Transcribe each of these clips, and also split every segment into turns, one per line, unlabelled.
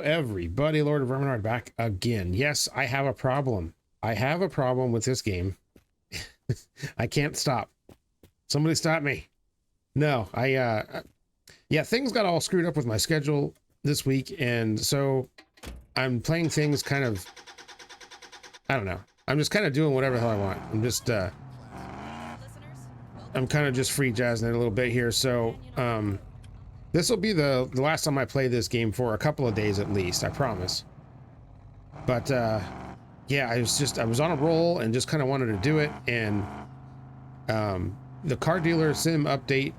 everybody, Lord of Verminard back again. Yes, I have a problem. I have a problem with this game. I can't stop. Somebody stop me. No, yeah, things got all screwed up with my schedule this week, and so I'm playing things kind of, I don't know. I'm just kind of doing whatever the hell I want. I'm just, I'm kind of just free jazzing it a little bit here, so, this will be the last time I play this game for a couple of days at least, I promise. But, yeah, I was on a roll and just kind of wanted to do it, and, the car dealer sim update,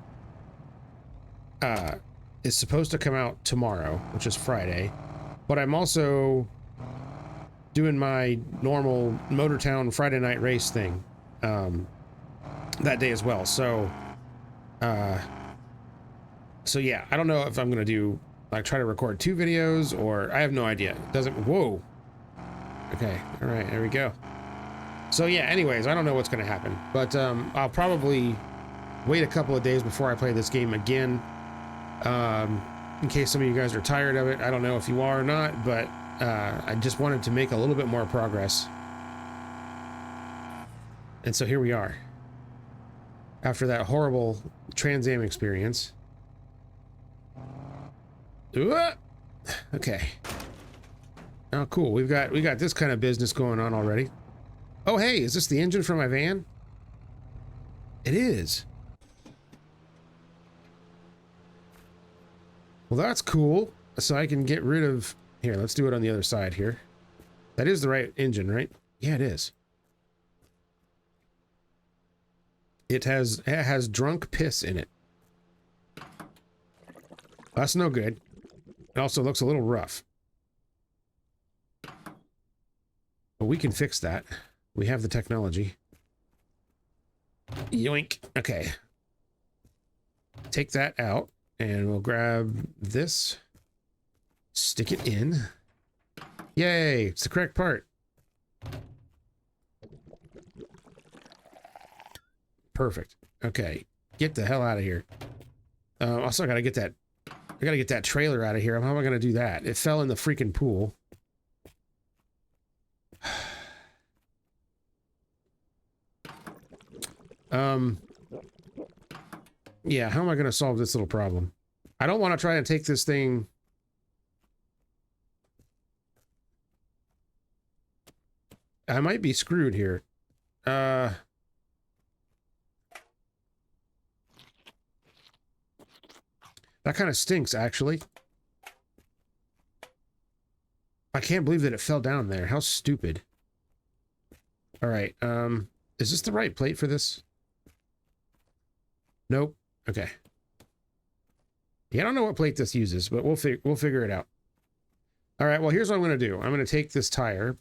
is supposed to come out tomorrow, which is Friday, but I'm also doing my normal Motortown Friday night race thing, that day as well, so, so yeah, I don't know if I'm gonna do, like, try to record 2 videos, or I have no idea. It doesn't, whoa. Okay, all right, there we go. So yeah, anyways, I don't know what's gonna happen, but I'll probably wait a couple of days before I play this game again, in case some of you guys are tired of it. I don't know if you are or not, but I just wanted to make a little bit more progress. And so here we are. After that horrible Trans Am experience. Okay. Oh, cool. We got this kind of business going on already. Oh, hey, is this the engine for my van? It is. Well, that's cool. So I can get rid of... Here, let's do it on the other side here. That is the right engine, right? Yeah, it is. It has drunk piss in it. That's no good. It also looks a little rough. But we can fix that. We have the technology. Yoink. Okay. Take that out, and we'll grab this. Stick it in. Yay! It's the correct part. Perfect. Okay. Get the hell out of here. Also, I gotta get that trailer out of here. How am I gonna do that? It fell in the freaking pool. Yeah, how am I gonna solve this little problem? I don't want to try and take this thing... I might be screwed here. That kind of stinks, actually. I can't believe that it fell down there. How stupid. All right, is this the right plate for this? Nope. Okay. Yeah, I don't know what plate this uses, but we'll figure it out. All right, well, here's what I'm going to do. I'm going to take this tire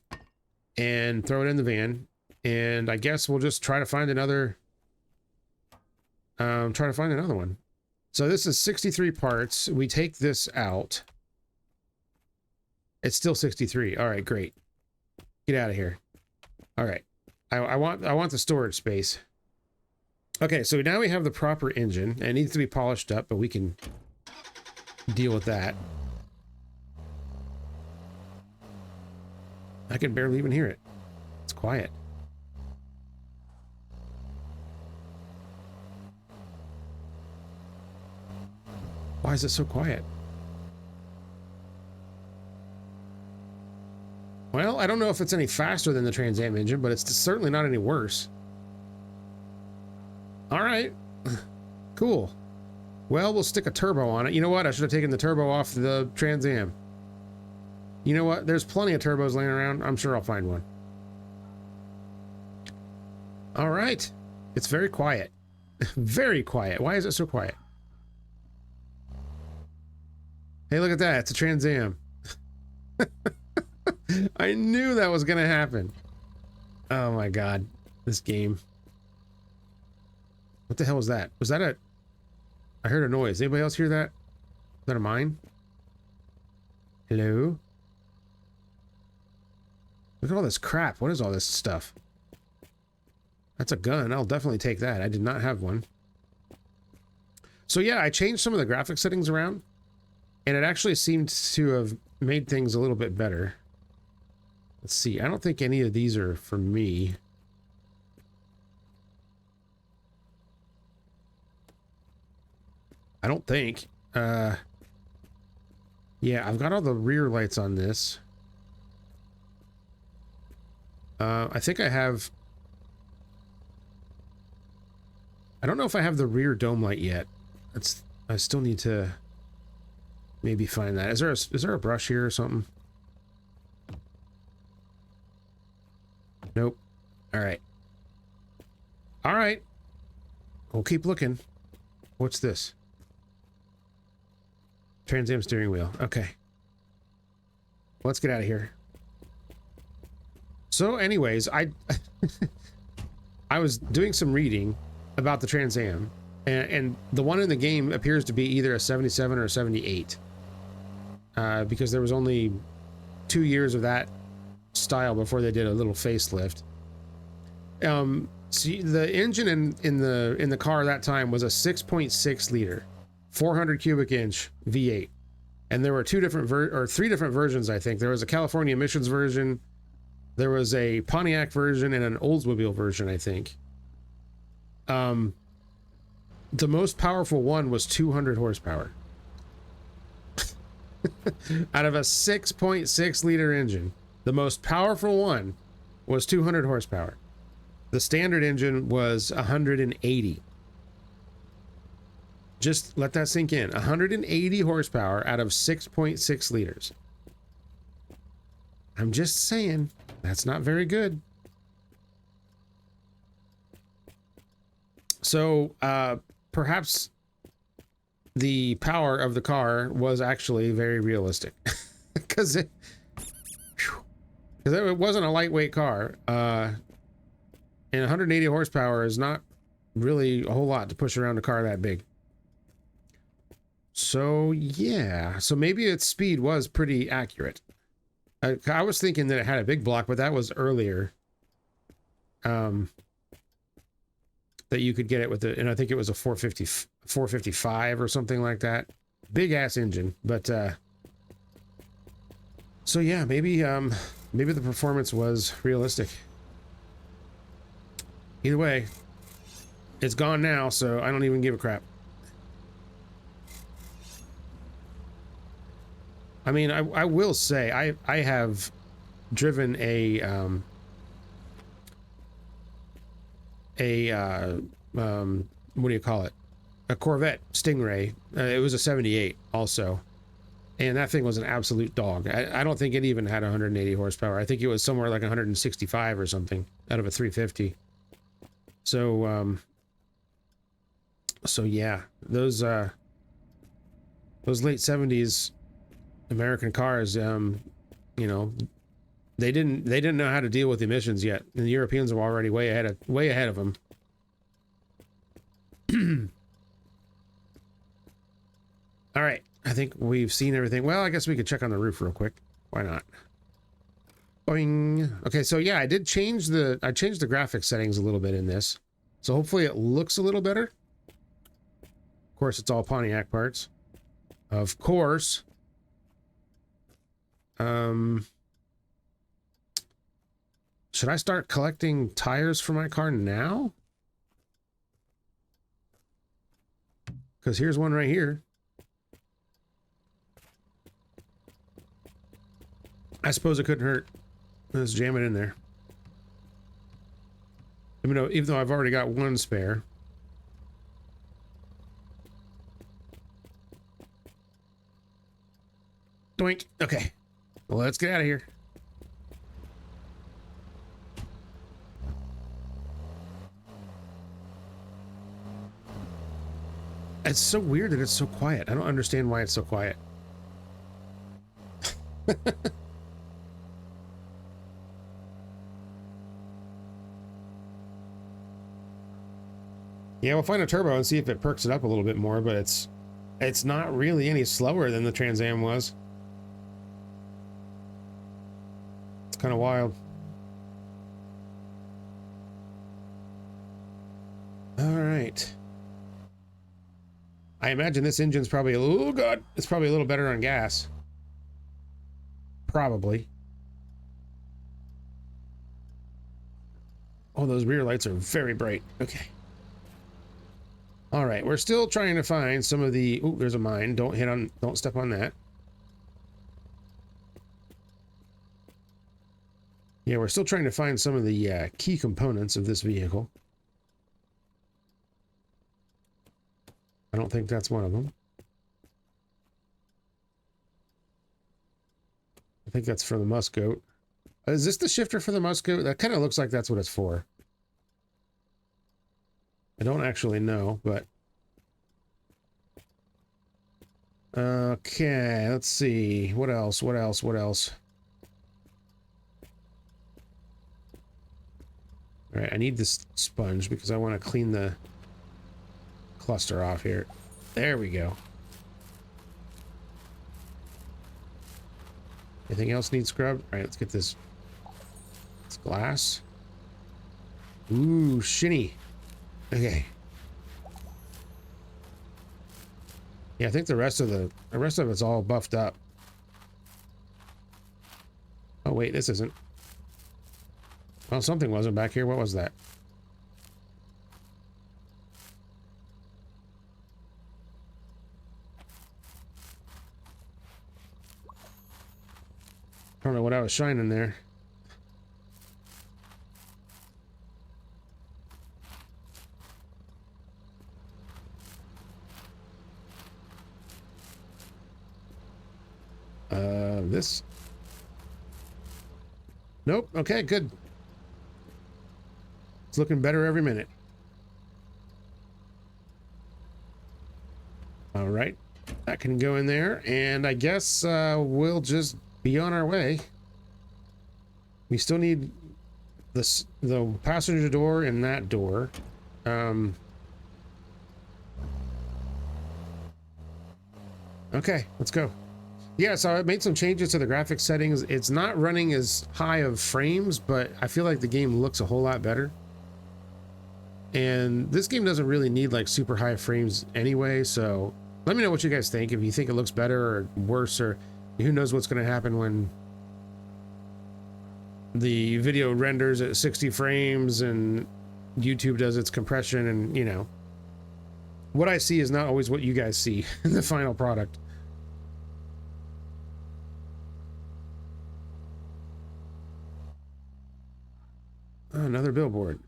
and throw it in the van, and I guess we'll just try to find another... one. So this is 63 parts. We take this out. It's still 63. All right, great. Get out of here. All right. I want the storage space. Okay, so now we have the proper engine. It needs to be polished up, but we can deal with that. I can barely even hear it. It's quiet. Why is it so quiet? Well, I don't know if it's any faster than the Trans Am engine, but it's certainly not any worse. All right. Cool. Well, we'll stick a turbo on it. You know what? I should have taken the turbo off the Trans Am. You know what? There's plenty of turbos laying around. I'm sure I'll find one. All right. It's very quiet. Very quiet. Why is it so quiet? Hey, look at that. It's a Trans Am. I knew that was going to happen. Oh my God. This game. What the hell was that? Was that a... I heard a noise. Anybody else hear that? Is that a mine? Hello? Look at all this crap. What is all this stuff? That's a gun. I'll definitely take that. I did not have one. So yeah, I changed some of the graphic settings around, and it actually seemed to have made things a little bit better. Let's see. I don't think any of these are for me. I don't think. Yeah, I've got all the rear lights on this. I think I have... I don't know if I have the rear dome light yet. I still need to maybe find that. Is there a brush here or something? Nope. All right. All right. We'll keep looking. What's this? Trans Am steering wheel. Okay. Let's get out of here. So anyways, I was doing some reading about the Trans Am, and the one in the game appears to be either a 77 or a 78. Because there was only 2 years of that style before they did a little facelift. See, the engine in the car that time was a 6.6 liter, 400 cubic inch V8, and there were three different versions. I think there was a California emissions version, there was a Pontiac version, and an Oldsmobile version. I think. The most powerful one was 200 horsepower. Out of a 6.6 liter engine, the most powerful one was 200 horsepower. The standard engine was 180. Just let that sink in. 180 horsepower out of 6.6 liters. I'm just saying, that's not very good. So, perhaps the power of the car was actually very realistic. Because it wasn't a lightweight car. And 180 horsepower is not really a whole lot to push around a car that big. So, yeah. So maybe its speed was pretty accurate. I was thinking that it had a big block, but that was earlier. That you could get it with it, and I think it was a 455 or something like that. Big ass engine, but so yeah, maybe the performance was realistic. Either way, it's gone now, so I don't even give a crap. I mean, I will say I have driven what do you call it? A Corvette Stingray. It was a 78 also. And that thing was an absolute dog. I don't think it even had 180 horsepower. I think it was somewhere like 165 or something out of a 350. So, so yeah, those late 70s American cars, you know, they didn't know how to deal with emissions yet. And the Europeans were already way ahead of them. All right, I think we've seen everything. Well, I guess we could check on the roof real quick. Why not? Boing. Okay, so yeah, I changed the graphics settings a little bit in this. So hopefully it looks a little better. Of course, it's all Pontiac parts. Of course. Should I start collecting tires for my car now? Because here's one right here. I suppose it couldn't hurt. Let's jam it in there. Even though I've already got one spare. Doink. Okay. Well, let's get out of here. It's so weird that it's so quiet. I don't understand why it's so quiet. Yeah, we'll find a turbo and see if it perks it up a little bit more, but it's not really any slower than the Trans Am was. It's kind of wild. All right. I imagine this engine's probably it's probably a little better on gas. probably. Oh, those rear lights are very bright. Okay. All right, we're still trying to find some of the... Ooh, there's a mine. Don't step on that. Yeah, we're still trying to find some of the key components of this vehicle. I don't think that's one of them. I think that's for the Muscoat. Is this the shifter for the Muscoat? That kind of looks like that's what it's for. I don't actually know, but... Okay, let's see. What else? What else? What else? All right, I need this sponge because I want to clean the cluster off here. There we go. Anything else need scrubbed? All right, let's get this. It's glass. Ooh, shinny. Okay. Yeah, I think the rest of it's all buffed up. Oh wait, this isn't. Well, something wasn't back here. What was that? I don't know what I was shining there. This. Nope. Okay, good. It's looking better every minute. All right. That can go in there, and I guess we'll just be on our way. We still need the passenger door and that door. Okay, let's go. Yeah, so I made some changes to the graphics settings. It's not running as high of frames, but I feel like the game looks a whole lot better. And this game doesn't really need like super high frames anyway, so let me know what you guys think. If you think it looks better or worse, or who knows what's going to happen when the video renders at 60 frames and YouTube does its compression, and you know, what I see is not always what you guys see in the final product. Oh, another billboard.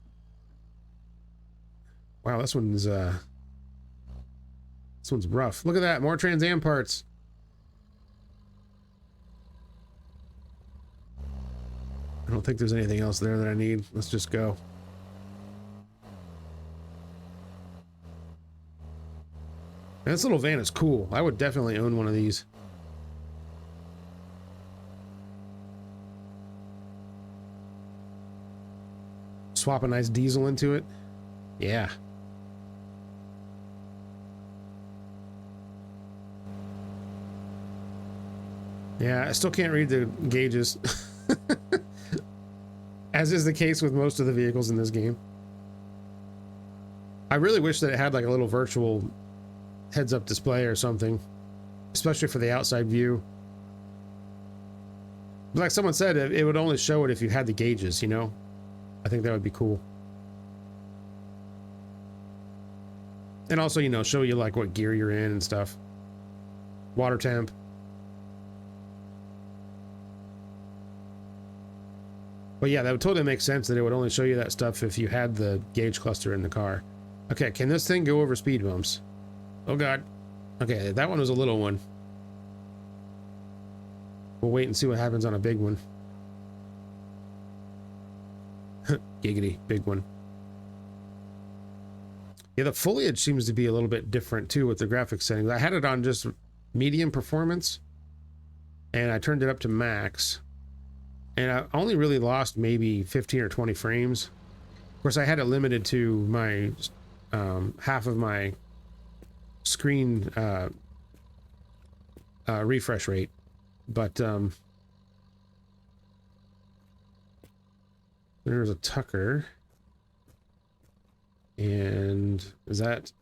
Wow, this one's rough. Look at that, more Trans Am parts. I don't think there's anything else there that I need. Let's just go. And this little van is cool. I would definitely own one of these. Swap a nice diesel into it. Yeah. Yeah, I still can't read the gauges. As is the case with most of the vehicles in this game. I really wish that it had like a little virtual heads-up display or something, especially for the outside view. Like someone said, it would only show it if you had the gauges, you know? I think that would be cool. And also, you know, show you like what gear you're in and stuff. Water temp. But yeah, that would totally make sense that it would only show you that stuff if you had the gauge cluster in the car. Okay, can this thing go over speed bumps? Oh god. Okay, that one was a little one. We'll wait and see what happens on a big one. Giggity, big one. Yeah, the foliage seems to be a little bit different too with the graphics settings. I had it on just medium performance, and I turned it up to max. And I only really lost maybe 15 or 20 frames. Of course, I had it limited to my half of my screen refresh rate. But there's a Tucker. And is that...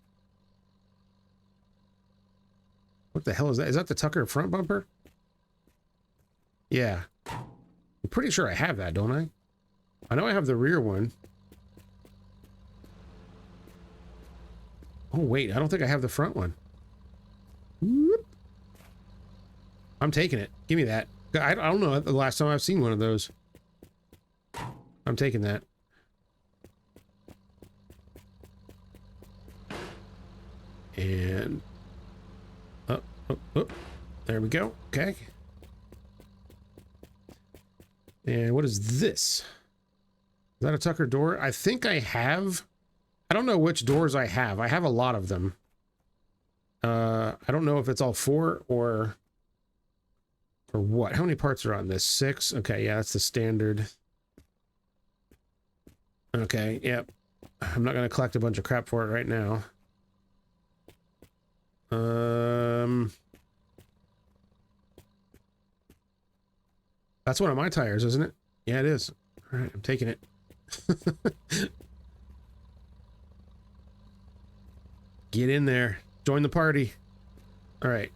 What the hell is that? Is that the Tucker front bumper? Yeah. I'm pretty sure I have that, don't I? I know I have the rear one. Oh, wait. I don't think I have the front one. Whoop. I'm taking it. Give me that. I don't know the last time I've seen one of those. I'm taking that. And... Oh, oh, oh. There we go. Okay. And what is this? Is that a Tucker door? I think I have... I don't know which doors I have. I have a lot of them. I don't know if it's all 4 or what. How many parts are on this? 6? Okay, yeah, that's the standard. Okay, yep. I'm not going to collect a bunch of crap for it right now. That's one of my tires, isn't it? Yeah, it is. All right, I'm taking it. Get in there. Join the party. All right.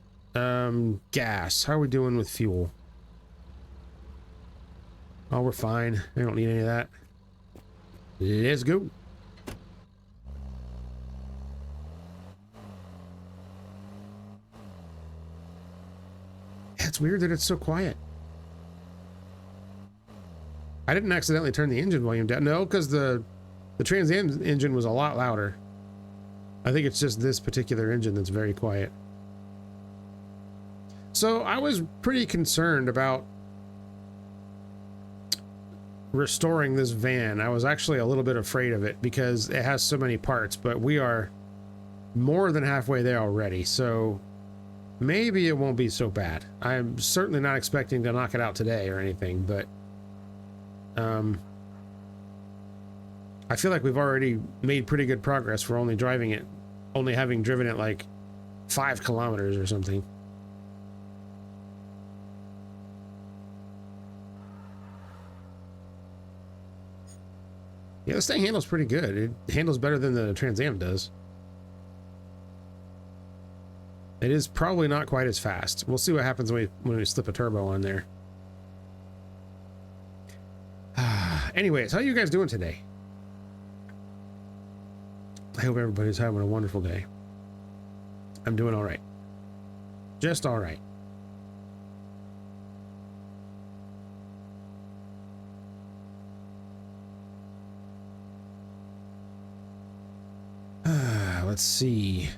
Gas. How are we doing with fuel? Oh, we're fine. I don't need any of that. Let's go. It's weird that it's so quiet. I didn't accidentally turn the engine volume down. No, because the Trans Am engine was a lot louder. I think it's just this particular engine that's very quiet. So I was pretty concerned about restoring this van. I was actually a little bit afraid of it because it has so many parts, but we are more than halfway there already. So maybe it won't be so bad. I'm certainly not expecting to knock it out today or anything, but I feel like we've already made pretty good progress for only having driven it like 5 kilometers or something. Yeah, this thing handles pretty good. It handles better than the Trans Am does. It is probably not quite as fast. We'll see what happens when we slip a turbo on there. Anyways, how are you guys doing today? I hope everybody's having a wonderful day. I'm doing all right. Just all right. Let's see.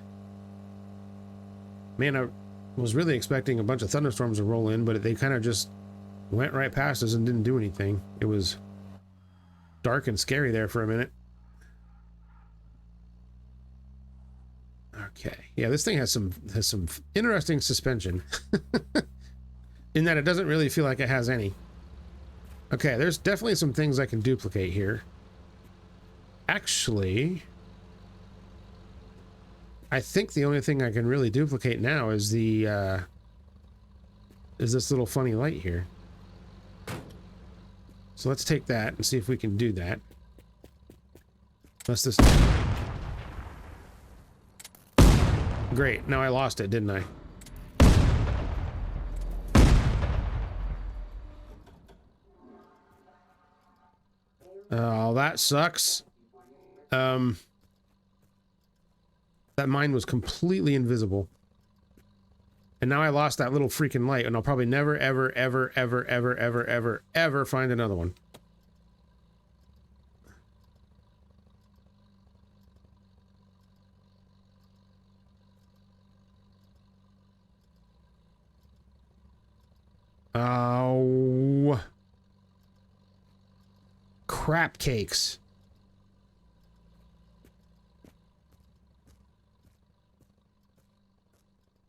Man, I was really expecting a bunch of thunderstorms to roll in, but they kind of just went right past us and didn't do anything. It was dark and scary there for a minute. Okay, yeah, this thing has some interesting suspension in that it doesn't really feel like it has any. Okay, there's definitely some things I can duplicate here. Actually, I think the only thing I can really duplicate now is the is this little funny light here. So let's take that and see if we can do that. Let's just... Great, now I lost it, didn't I? Oh, that sucks. That mine was completely invisible. And now I lost that little freaking light, and I'll probably never, ever, ever, ever, ever, ever, ever, ever find another one. Oh. Crap cakes.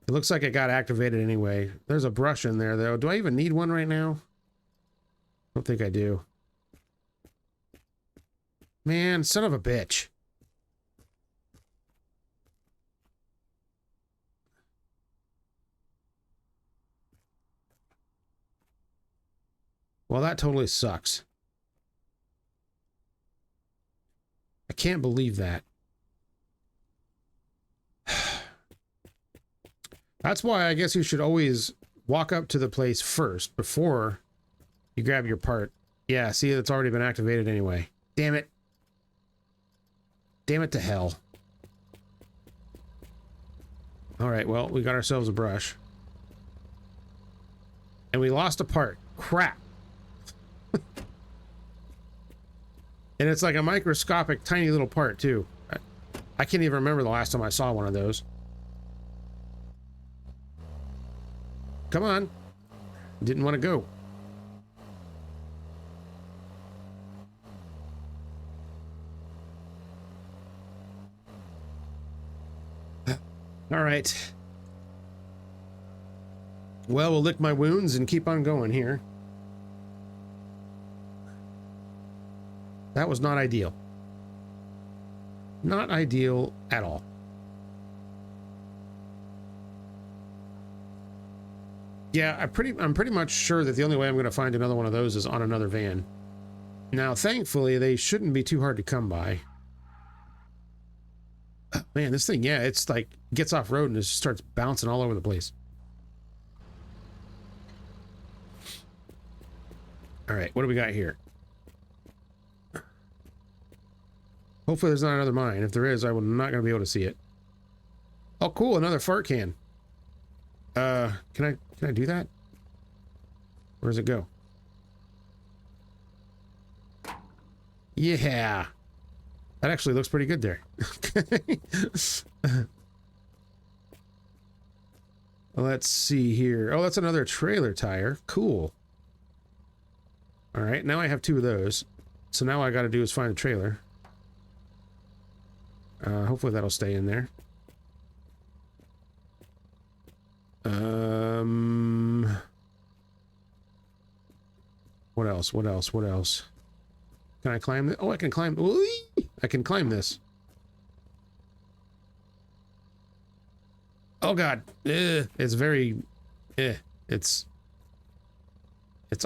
It looks like it got activated anyway. There's a brush in there, though. Do I even need one right now? I don't think I do. Man, son of a bitch. Well, that totally sucks. I can't believe that. That's why I guess you should always walk up to the place first before you grab your part. Yeah, see, it's already been activated anyway. Damn it. Damn it to hell. Alright, well, we got ourselves a brush. And we lost a part. Crap. And it's like a microscopic, tiny little part, too. I can't even remember the last time I saw one of those. Come on. Didn't want to go. All right. Well, we'll lick my wounds and keep on going here. That was not ideal. Not ideal at all. Yeah, I'm pretty much sure that the only way I'm going to find another one of those is on another van. Now, thankfully, they shouldn't be too hard to come by. Man, this thing, yeah, it's like gets off road and it just starts bouncing all over the place. All right, what do we got here? Hopefully there's not another mine. If there is, I'm not going to be able to see it. Oh, cool, another fart can. Can I do that? Where does it go? Yeah. That actually looks pretty good there. Let's see here. Oh, that's another trailer tire. Cool. All right, now I have two of those. So now all I got to do is find a trailer. Hopefully that'll stay in there. What else? What else? What else? Can I climb this? Oh, I can climb. I can climb this. Oh God, it's very, it's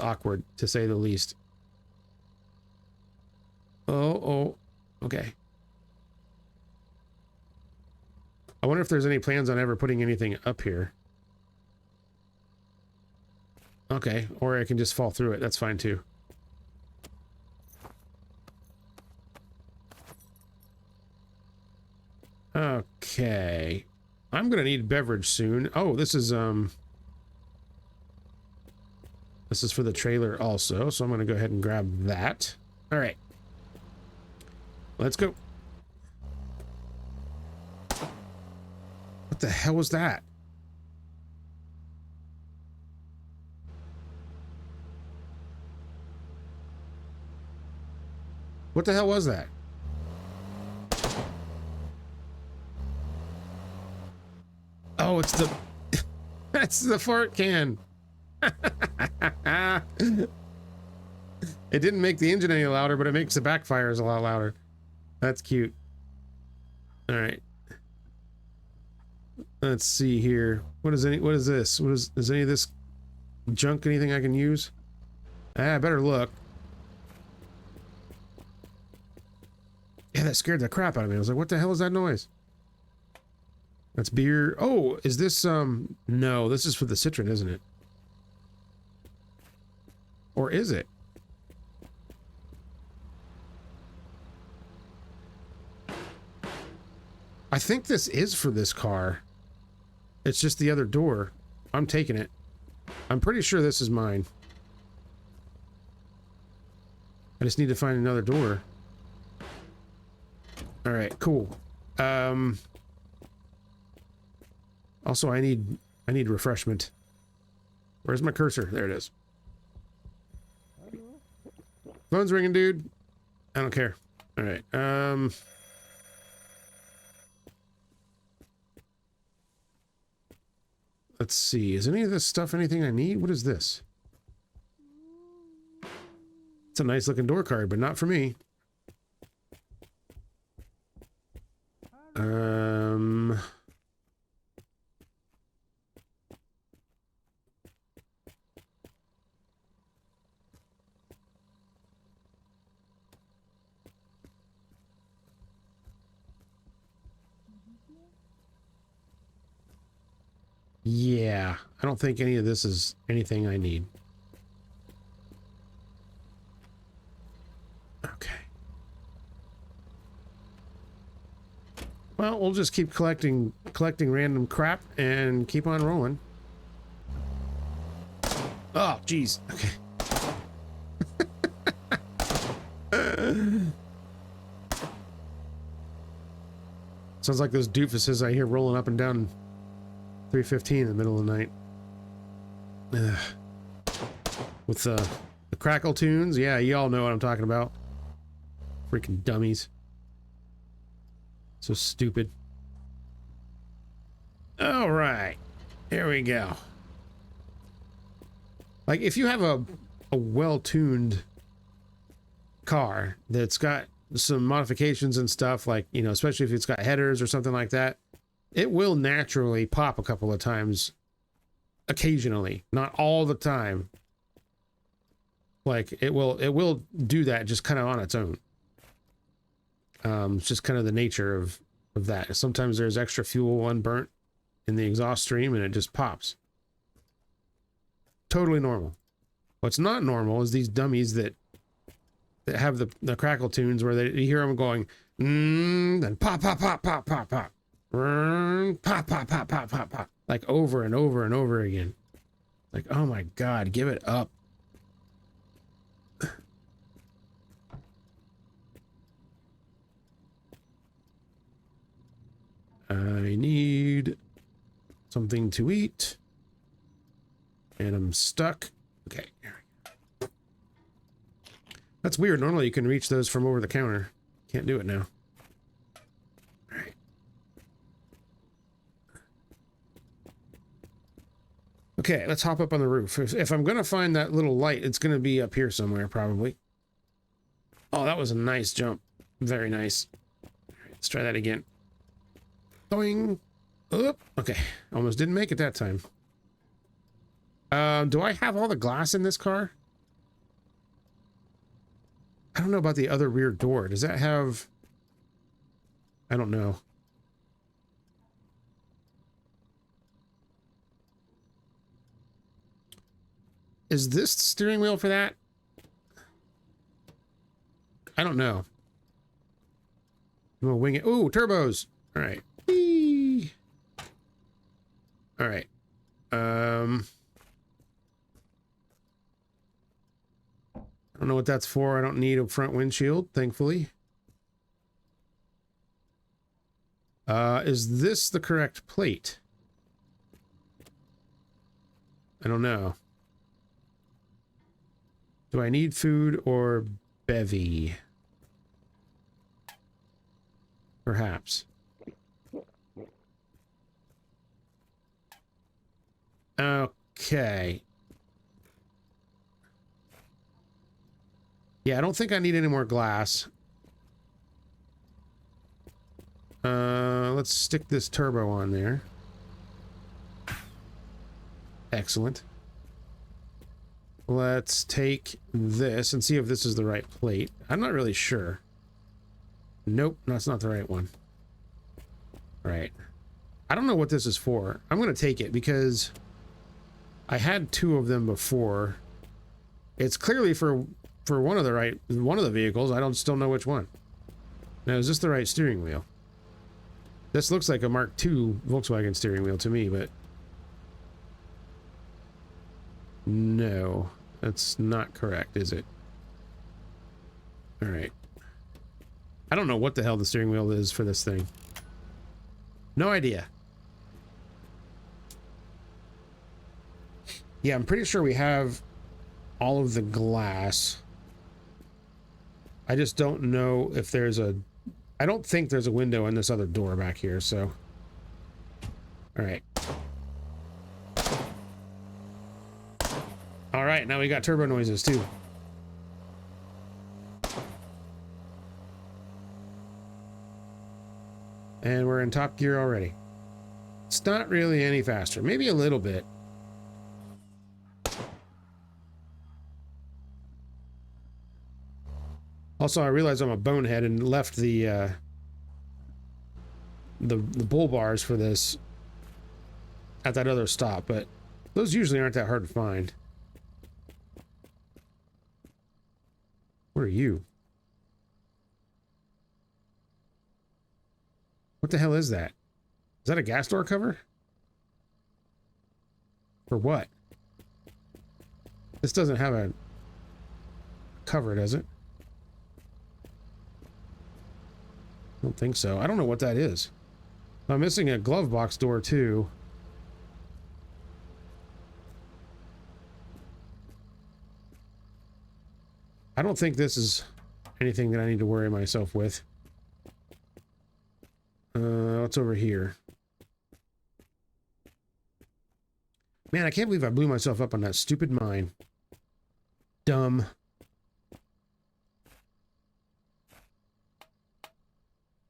awkward to say the least. Oh, okay. I wonder if there's any plans on ever putting anything up here. Okay, or I can just fall through it. That's fine too. Okay. I'm gonna need beverage soon. Oh, this is for the trailer also, so I'm gonna go ahead and grab that. All right. Let's go. What the hell was that? What the hell was that? Oh, it's the... That's the fart can. It didn't make the engine any louder, but it makes the backfires a lot louder. That's cute. All right. Let's see here. What is this? Is any of this junk anything I can use? I better look. Yeah, that scared the crap out of me. I was like, what the hell is that noise? That's beer. Oh, is this, no, this is for the citron, isn't it? Or is it? I think this is for this car. It's just the other door. I'm taking it. I'm pretty sure this is mine. I just need to find another door. All right, cool. Also, I need refreshment. Where's my cursor? There it is. Phone's ringing, dude. I don't care. All right. Let's see. Is any of this stuff anything I need? What is this? It's a nice looking door card, but not for me. Yeah, I don't think any of this is anything I need. Okay. Well, we'll just keep collecting random crap and keep on rolling. Oh, jeez. Okay. Sounds like those doofuses I hear rolling up and down 315 in the middle of the night. With the crackle tunes. Yeah, you all know what I'm talking about. Freaking dummies. So stupid. All right. Here we go. Like, if you have a well-tuned car that's got some modifications and stuff, like, you know, especially if it's got headers or something like that, it will naturally pop a couple of times occasionally, not all the time. Like, it will do that just kind of on its own. It's just kind of the nature of that. Sometimes there's extra fuel unburnt in the exhaust stream and it just pops. Totally normal. What's not normal is these dummies that have the crackle tunes where you hear them going, then pop, pop, pop, pop, pop, pop, pop, pop, pop, pop, pop, pop, like over and over and over again. Like, oh my God, give it up. I need something to eat. And I'm stuck. Okay, here we go. That's weird. Normally you can reach those from over the counter. Can't do it now. All right. Okay, let's hop up on the roof. If I'm going to find that little light, it's going to be up here somewhere, probably. Oh, that was a nice jump. Very nice. All right, let's try that again. Doing. Oop. Okay, almost didn't make it that time. Do I have all the glass in this car? I don't know about the other rear door. Does that have... I don't know. Is this the steering wheel for that? I don't know. I'm gonna wing it. Ooh, turbos! Alright. Alright. I don't know what that's for. I don't need a front windshield, thankfully. Is this the correct plate? I don't know. Do I need food or bevy? Perhaps. Okay. Yeah, I don't think I need any more glass. Let's stick this turbo on there. Excellent. Let's take this and see if this is the right plate. I'm not really sure. Nope, that's not the right one. Right. I don't know what this is for. I'm going to take it because I had two of them before. It's clearly for one of the vehicles. I don't still know which one. Now, is this the right steering wheel? This looks like a Mark II Volkswagen steering wheel to me, but no, that's not correct, is it? All right. I don't know what the hell the steering wheel is for this thing. No idea. Yeah, I'm pretty sure we have all of the glass. I just don't know if there's a... I don't think there's a window in this other door back here, so... Alright. Alright, now we got turbo noises, too. And we're in top gear already. It's not really any faster. Maybe a little bit. Also, I realized I'm a bonehead and left the bull bars for this at that other stop, but Those usually aren't that hard to find. What are you? What the hell is that? Is that a gas door cover? For what? This doesn't have a cover, does it? I don't think so. I don't know what that is. I'm missing a glove box door too. I don't think this is anything that I need to worry myself with. What's over here? Man, I can't believe I blew myself up on that stupid mine. Dumb.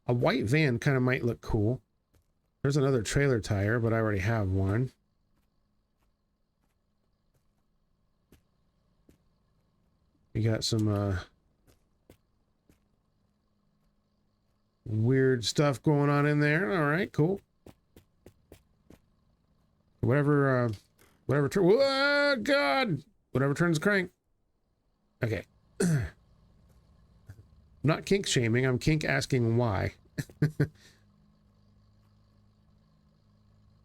A white van kind of might look cool. There's another trailer tire, but I already have one. You got some weird stuff going on in there. All right, cool. Whatever, whoa, God! Whatever turns the crank. Okay. I'm not kink shaming, I'm kink asking why.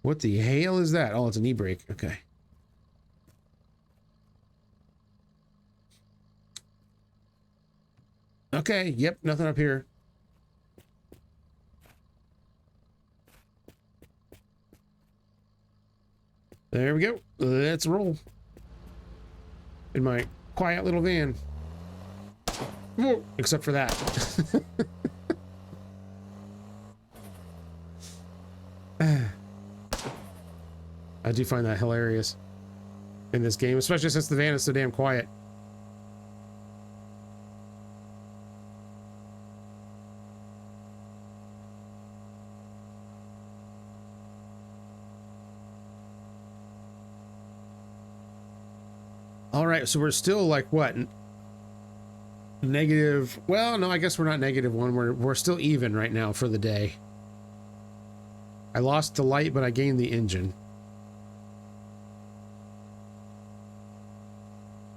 What the hell is that? Oh, it's an e-brake. Okay. Okay, yep, nothing up here. There we go. Let's roll. In my quiet little van. Whoa, except for that. I do find that hilarious in this game, especially since the van is so damn quiet. All right, so we're still like what? Negative. Well, no, I guess we're not -1. We're still even right now for the day. I lost the light, but I gained the engine.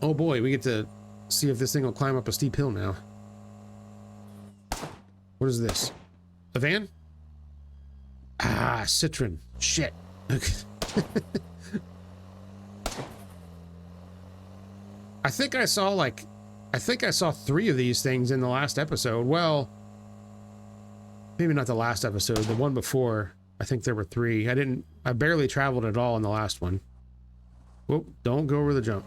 Oh boy, we get to see if this thing will climb up a steep hill now. What is this? A van? Ah, Citroen. Shit. Okay. I think I saw 3 of these things in the last episode. Well, maybe not the last episode, the one before. I think there were 3. I barely traveled at all in the last one. Whoop, don't go over the jump.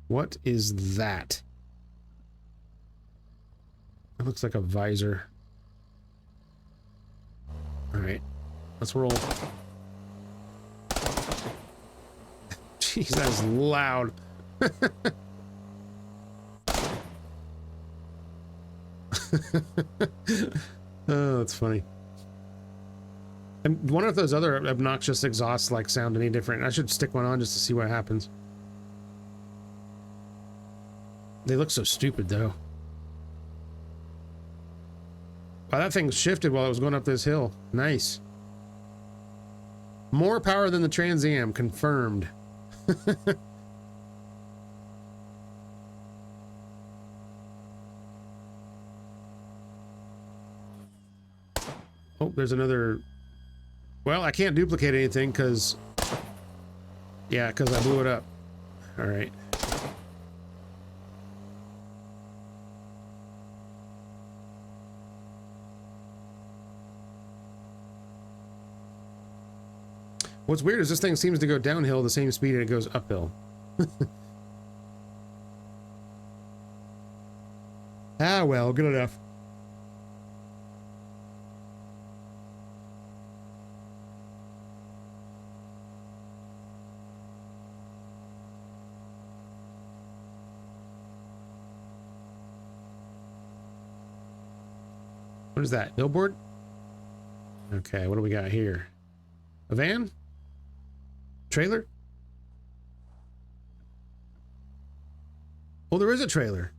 What is that? It looks like a visor. All right, let's roll. Jeez, that is loud. Oh, that's funny. I wonder if those other obnoxious exhausts like sound any different. I should stick one on just to see what happens. They look so stupid though. Wow, that thing shifted while it was going up this hill. Nice. More power than the Trans Am, confirmed. Oh, there's another. Well, I can't duplicate anything because, yeah, because I blew it up. All right. What's weird is this thing seems to go downhill the same speed it goes uphill. Ah, well, good enough. What is that? Billboard? Okay, what do we got here? A van? Trailer? Oh, there is a trailer.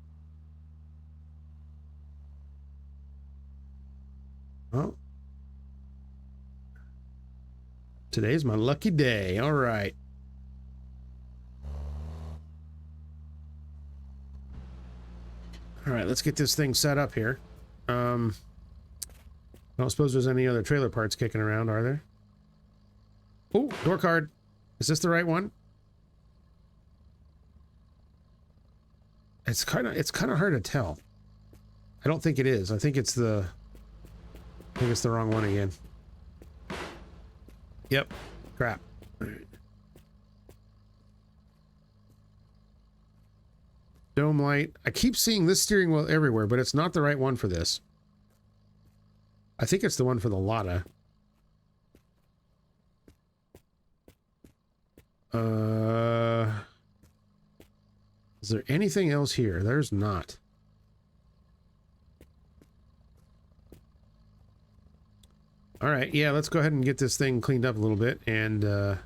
Oh, today's my lucky day. All right. All right, let's get this thing set up here. I don't suppose there's any other trailer parts kicking around, are there? Oh, door card. Is this the right one? It's kind of hard to tell. I don't think it is. I think it's the wrong one again. Yep. Crap. All right. Dome light. I keep seeing this steering wheel everywhere, but it's not the right one for this. I think it's the one for the Lada. Is there anything else here? There's not. All right, yeah, let's go ahead and get this thing cleaned up a little bit and oh,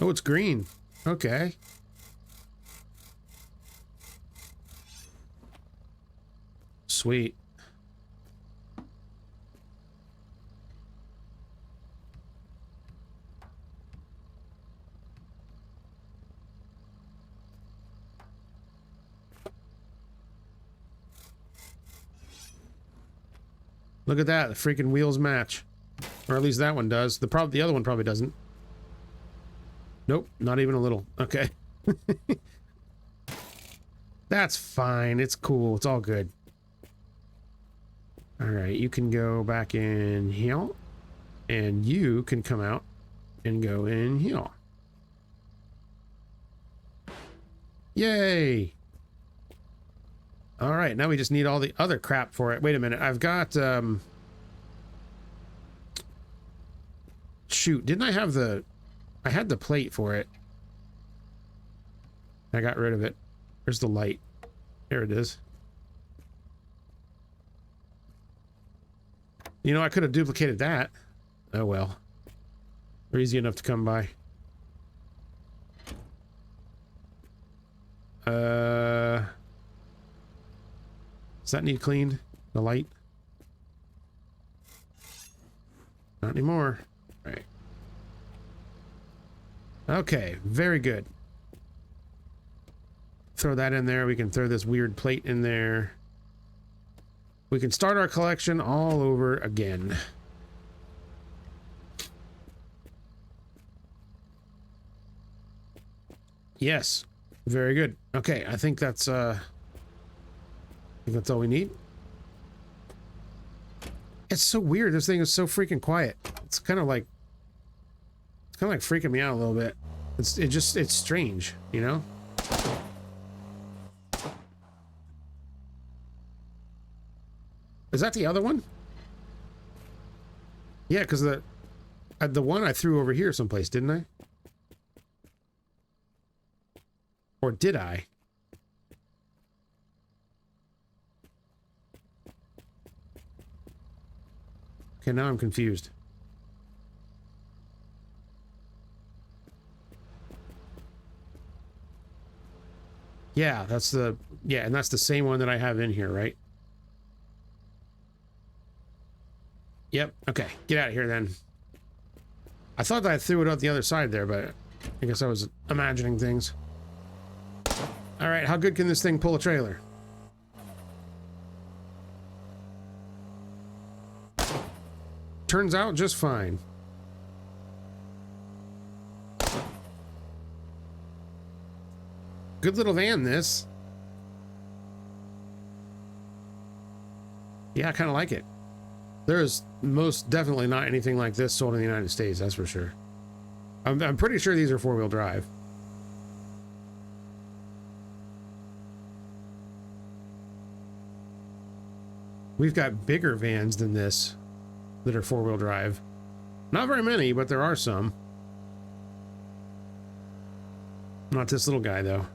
it's green. Okay. Sweet. Look at that, the freaking wheels match. Or at least that one does. The other one probably doesn't. Nope, not even a little. Okay. That's fine. It's cool. It's all good. All right, you can go back in here. And you can come out and go in here. Yay! All right, now we just need all the other crap for it. Wait a minute, I've got, shoot, didn't I have I had the plate for it. I got rid of it. Where's the light? There it is. You know, I could have duplicated that. Oh well. They're easy enough to come by. Does that need cleaned? The light? Not anymore. All right. Okay, very good. Throw that in there. We can throw this weird plate in there. We can start our collection all over again. Yes. Very good. Okay, I think that's all we need. It's so weird. This thing is so freaking quiet. It's kind of like freaking me out a little bit. It's strange, you know? Is that the other one? Yeah, because the one I threw over here someplace, didn't I? Or did I? Okay, now I'm confused. Yeah, that's the same one that I have in here, right? Yep, okay. Get out of here then. I thought that I threw it out the other side there, but I guess I was imagining things. All right, how good can this thing pull a trailer? Turns out just fine. Good little van, this. Yeah, I kind of like it. There's most definitely not anything like this sold in the United States, that's for sure. I'm pretty sure these are four-wheel drive. We've got bigger vans than this that are four-wheel drive. Not very many, but there are some. Not this little guy, though.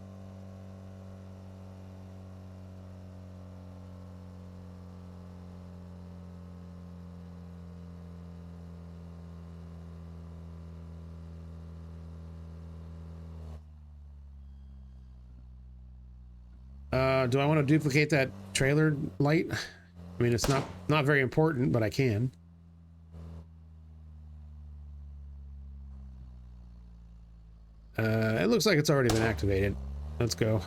Do I want to duplicate that trailer light? I mean, it's not very important, but I can. It looks like it's already been activated. Let's go.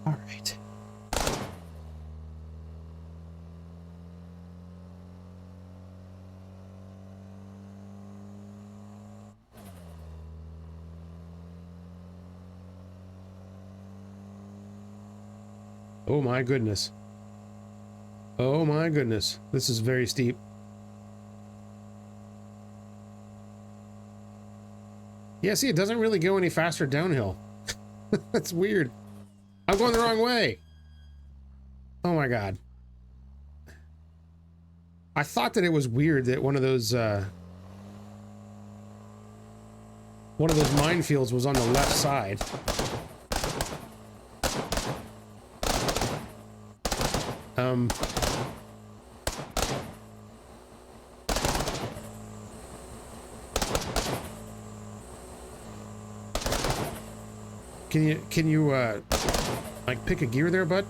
All right. Oh my goodness. Oh my goodness. This is very steep. Yeah, see, it doesn't really go any faster downhill. That's weird. I'm going the wrong way. Oh my god. I thought that it was weird that one of those minefields was on the left side. Can you like pick a gear there, bud?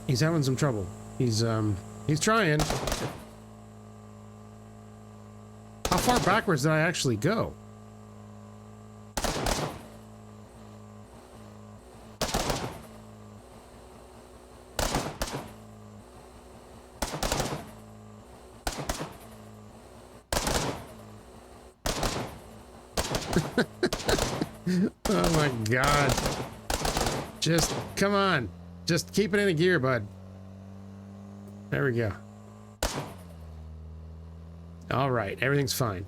He's having some trouble. He's trying. How far backwards did I actually go? Oh my god. Just, come on. Just keep it in a gear, bud. There we go. All right, everything's fine.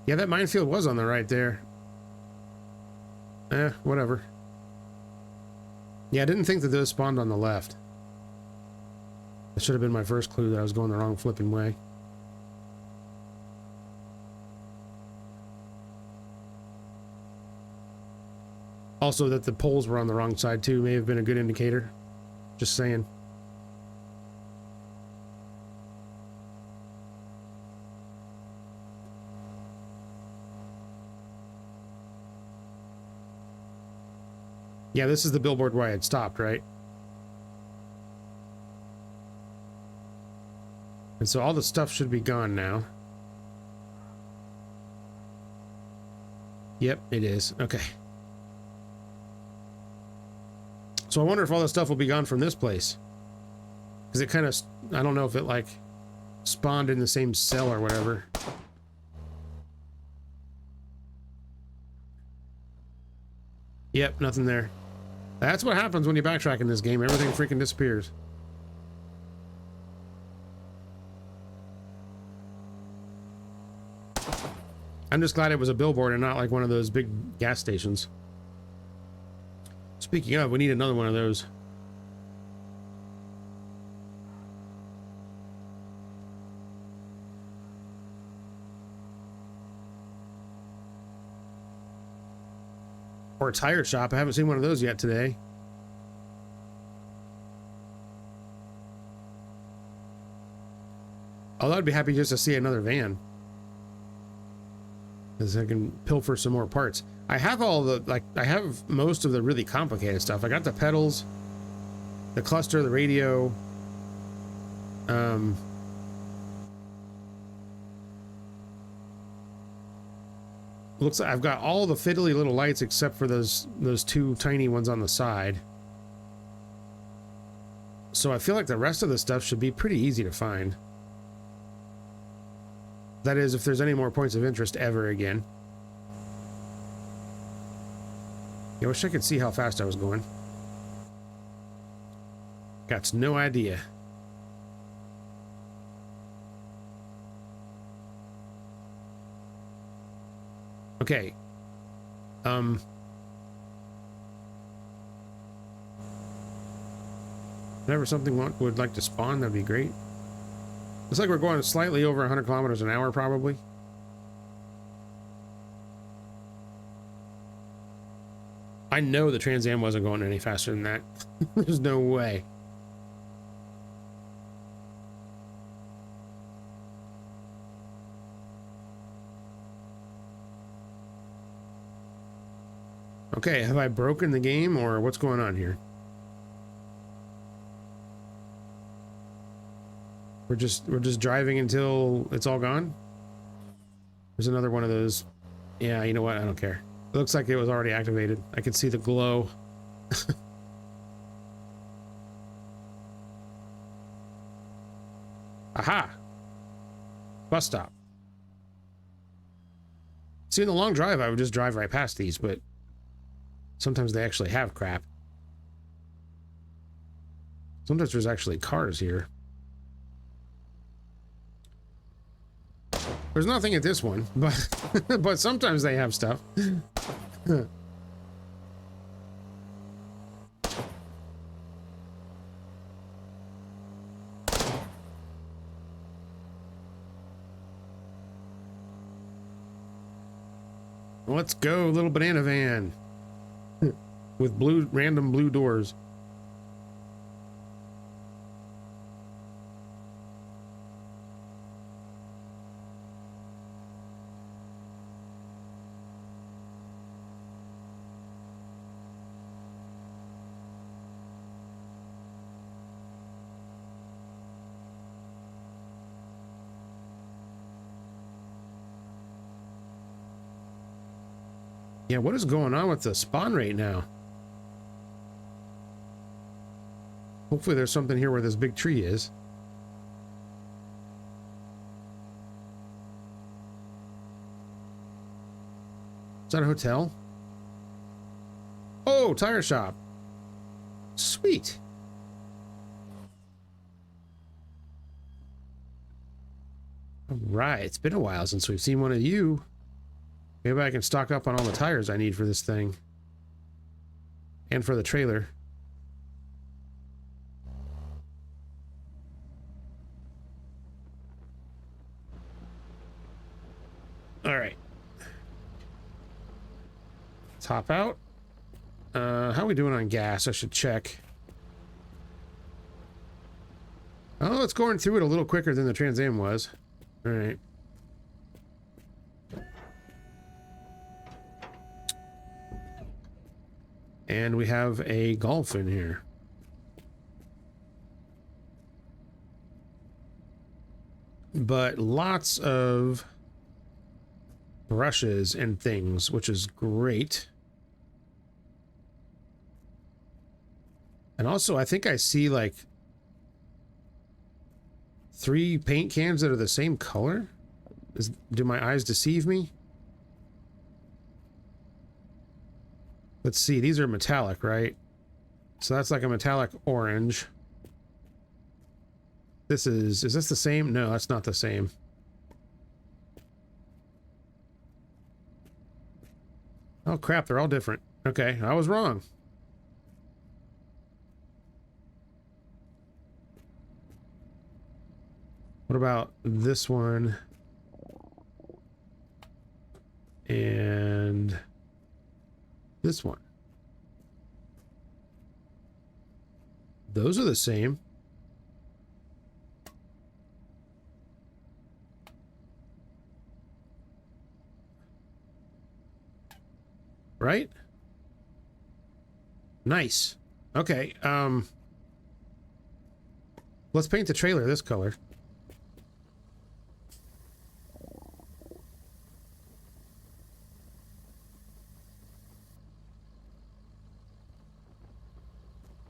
Yeah, that minefield was on the right there. Whatever. Yeah, I didn't think that those spawned on the left. That should have been my first clue that I was going the wrong flipping way. Also, that the poles were on the wrong side too may have been a good indicator. Just saying. Yeah, this is the billboard where I had stopped, right? And so all the stuff should be gone now. Yep, it is. Okay. So I wonder if all the stuff will be gone from this place. Because it kind of, I don't know if it like spawned in the same cell or whatever. Yep, nothing there. That's what happens when you backtrack in this game. Everything freaking disappears. I'm just glad it was a billboard and not like one of those big gas stations. Speaking of, we need another one of those. Or a tire shop. I haven't seen one of those yet today. Although I'd be happy just to see another van. Because I can pilfer some more parts. I have all the, like, I have most of the really complicated stuff. I got the pedals, the cluster, the radio. Looks like I've got all the fiddly little lights except for those two tiny ones on the side. So I feel like the rest of the stuff should be pretty easy to find. That is, if there's any more points of interest ever again. I wish I could see how fast I was going. Got no idea. Okay. Whenever something would like to spawn, that'd be great. Looks like we're going slightly over 100 kilometers an hour, probably. I know the Trans Am wasn't going any faster than that. There's no way. Okay, have I broken the game or what's going on here? We're just driving until it's all gone? There's another one of those. Yeah, you know what? I don't care. It looks like it was already activated. I can see the glow. Aha! Bus stop. See, in the long drive, I would just drive right past these, but sometimes they actually have crap. Sometimes there's actually cars here. There's nothing at this one, but but sometimes they have stuff. Let's go, little banana van with random blue doors. Yeah, what is going on with the spawn rate now? Hopefully there's something here where this big tree is. Is that a hotel? Oh, tire shop. Sweet. All right, it's been a while since we've seen one of you. Maybe I can stock up on all the tires I need for this thing. And for the trailer. All right. Let's hop out. How are we doing on gas? I should check. Oh, it's going through it a little quicker than the Trans Am was. All right. And we have a Golf in here. But lots of brushes and things, which is great. And also, I think I see like 3 paint cans that are the same color. Do my eyes deceive me? Let's see, these are metallic, right? So that's like a metallic orange. Is this the same? No, that's not the same. Oh crap, they're all different. Okay, I was wrong. What about this one? And this one. Those are the same. Right? Nice. Okay, let's paint the trailer this color.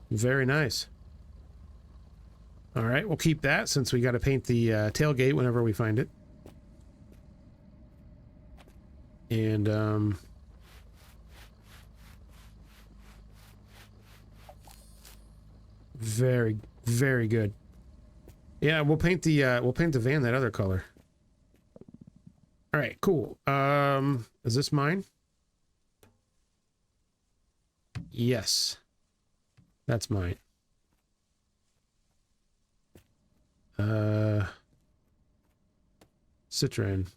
Very nice. All right, we'll keep that since we got to paint the tailgate whenever we find it. And very, very good. Yeah, we'll paint the van that other color. All right, cool. Is this mine? Yes. That's mine. Citroen.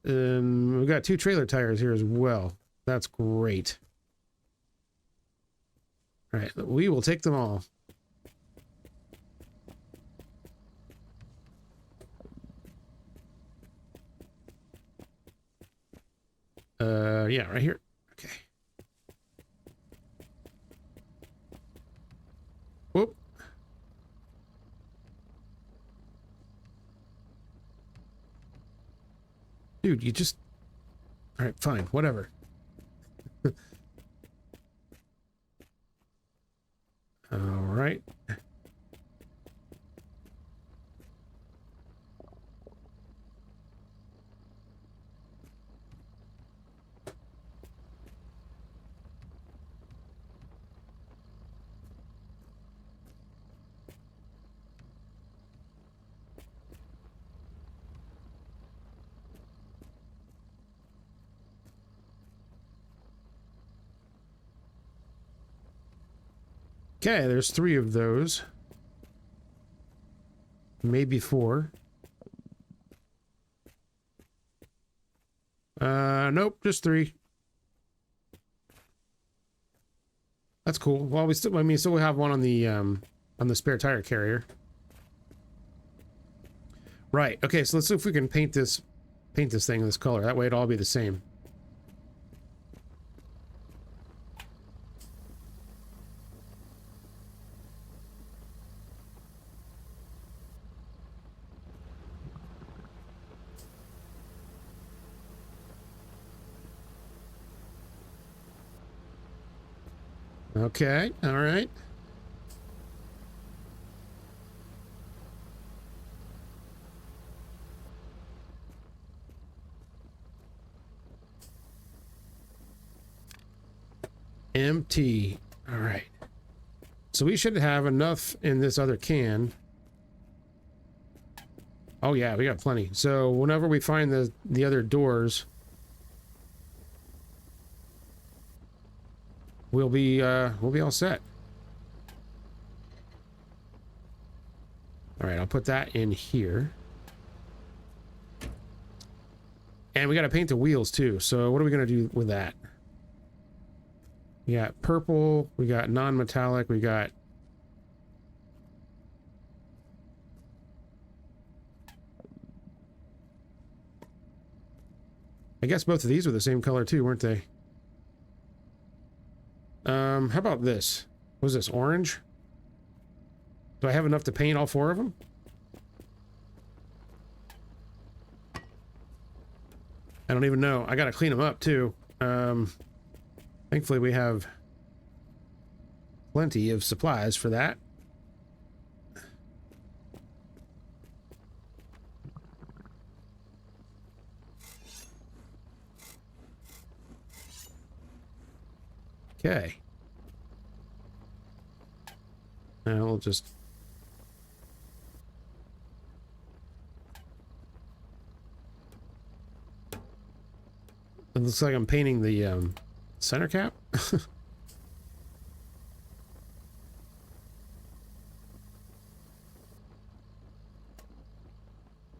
We've got 2 trailer tires here as well. That's great. All right, we will take them all. Yeah, right here. Okay. Whoop. Dude, you just... All right, fine, whatever. All right. Okay, there's 3 of those. Maybe 4. Nope, just 3. That's cool. Well, we still, I mean, still have one on the spare tire carrier. Right. Okay, so let's see if we can paint this thing this color. That way it'll all be the same. Okay, all right. Empty. All right. So we should have enough in this other can. Oh yeah, we got plenty. So whenever we find the other doors, we'll be all set. All right, I'll put that in here. And we got to paint the wheels too. So what are we going to do with that? We got purple, we got non-metallic, we got... I guess both of these were the same color too, weren't they? How about this? What was this, orange? Do I have enough to paint all 4 of them? I don't even know. I gotta clean them up too. Thankfully we have plenty of supplies for that. Okay. Now we'll just... It looks like I'm painting the center cap.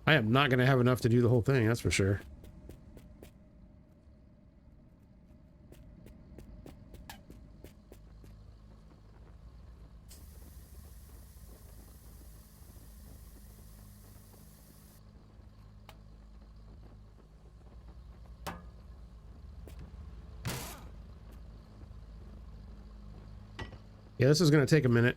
I am not going to have enough to do the whole thing, that's for sure. Yeah, this is going to take a minute.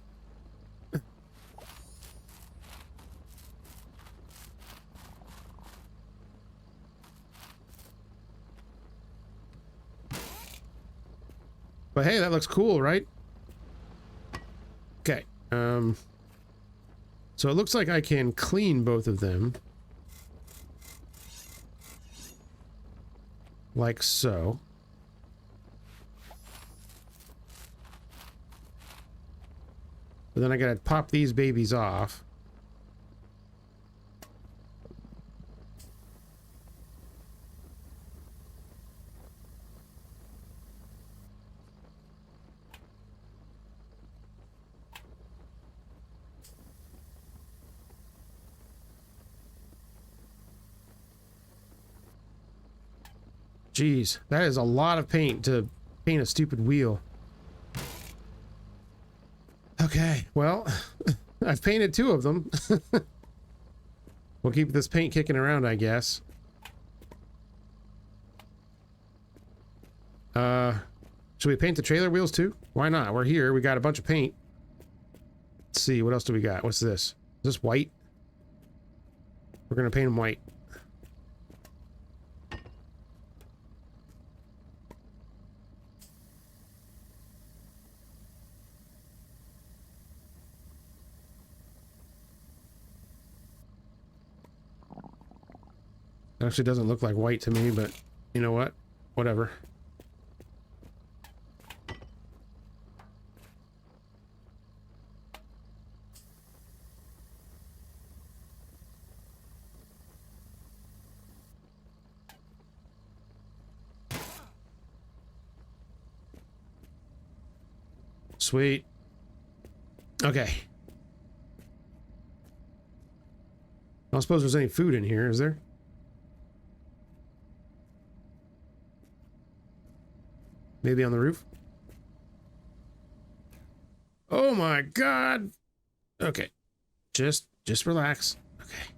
But hey, that looks cool, right? Okay. So it looks like I can clean both of them. Like so. But then I gotta pop these babies off. Jeez, that is a lot of paint to paint a stupid wheel. Okay, well, I've painted 2 of them. We'll keep this paint kicking around, I guess. Should we paint the trailer wheels too? Why not? We're here. We got a bunch of paint. Let's see. What else do we got? What's this? Is this white? We're going to paint them white. It actually doesn't look like white to me, but you know what? Whatever. Sweet. Okay. I don't suppose there's any food in here, is there? Maybe on the roof? Oh my god! Okay. Just relax. Okay.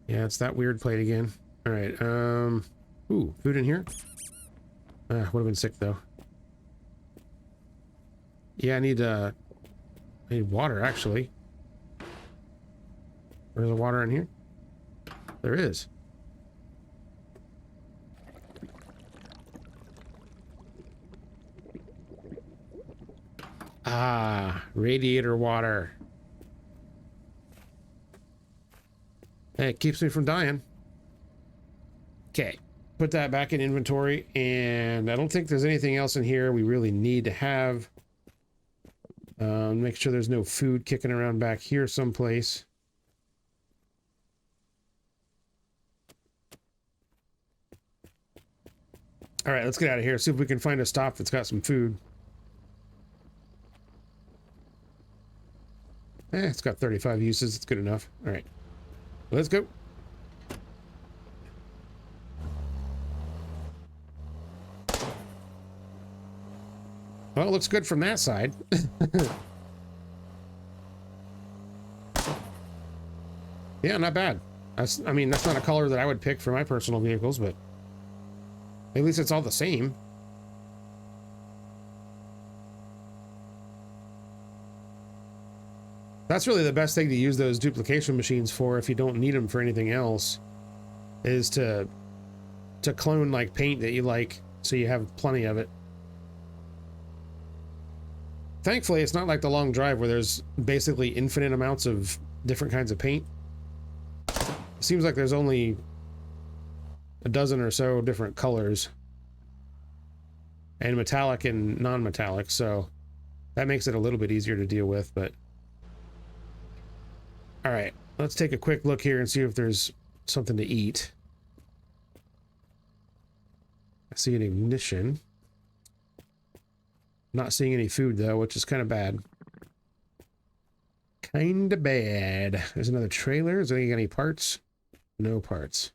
Yeah, it's that weird plate again. Alright, ooh, food in here? Would have been sick though. Yeah, I need water actually. Where's the water in here? There is. Ah, radiator water. Hey, it keeps me from dying. Okay, put that back in inventory, and I don't think there's anything else in here we really need to have. Make sure there's no food kicking around back here someplace. All right, let's get out of here. See if we can find a stop that's got some food. It's got 35 uses. It's good enough. All right, let's go. Well, it looks good from that side. Yeah, not bad. I mean, that's not a color that I would pick for my personal vehicles, but at least it's all the same. That's really the best thing to use those duplication machines for if you don't need them for anything else, is to clone like paint that you like, so you have plenty of it. Thankfully, it's not like the long drive where there's basically infinite amounts of different kinds of paint. It seems like there's only a dozen or so different colors, and metallic and non-metallic, so that makes it a little bit easier to deal with. But all right, let's take a quick look here and see if there's something to eat. I see an ignition. Not seeing any food though, which is kind of bad. Kinda bad. There's another trailer. Is there any parts? No parts.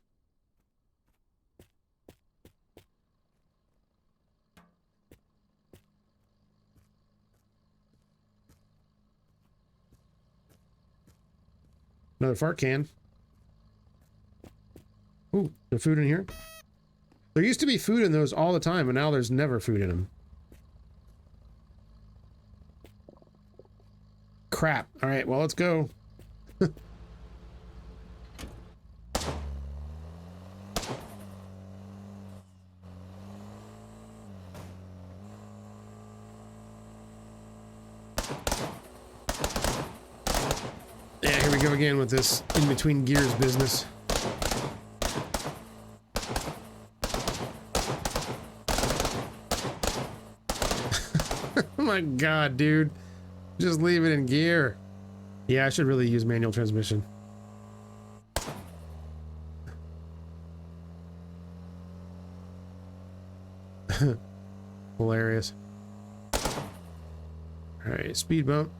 Another fart can. Ooh, there's food in here? There used to be food in those all the time, and now there's never food in them. Crap. All right, well, let's go. Yeah, here we go again with this in-between gears business. Oh my god, dude. Just leave it in gear. Yeah, I should really use manual transmission. Hilarious. Alright, speed bump.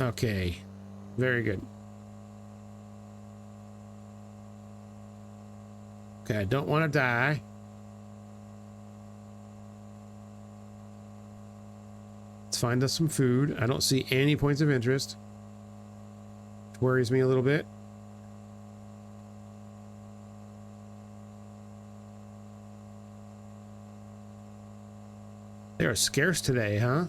Okay. Very good. Okay, I don't want to die. Let's find us some food. I don't see any points of interest, which worries me a little bit. They are scarce today, huh?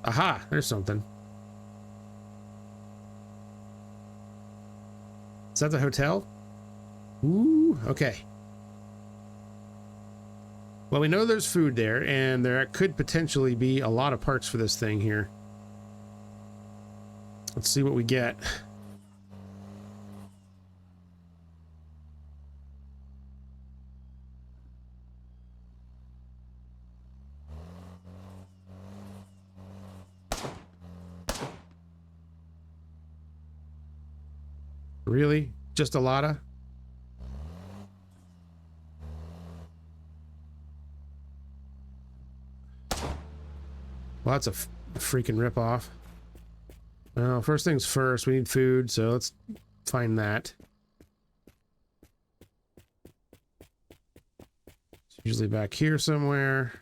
Aha, there's something. Is that the hotel? Ooh, okay. Well, we know there's food there, and there could potentially be a lot of parts for this thing here. Let's see what we get. Really? Just a lotta? Well, that's a freaking ripoff. Well, first things first, we need food, so let's find that. It's usually back here somewhere.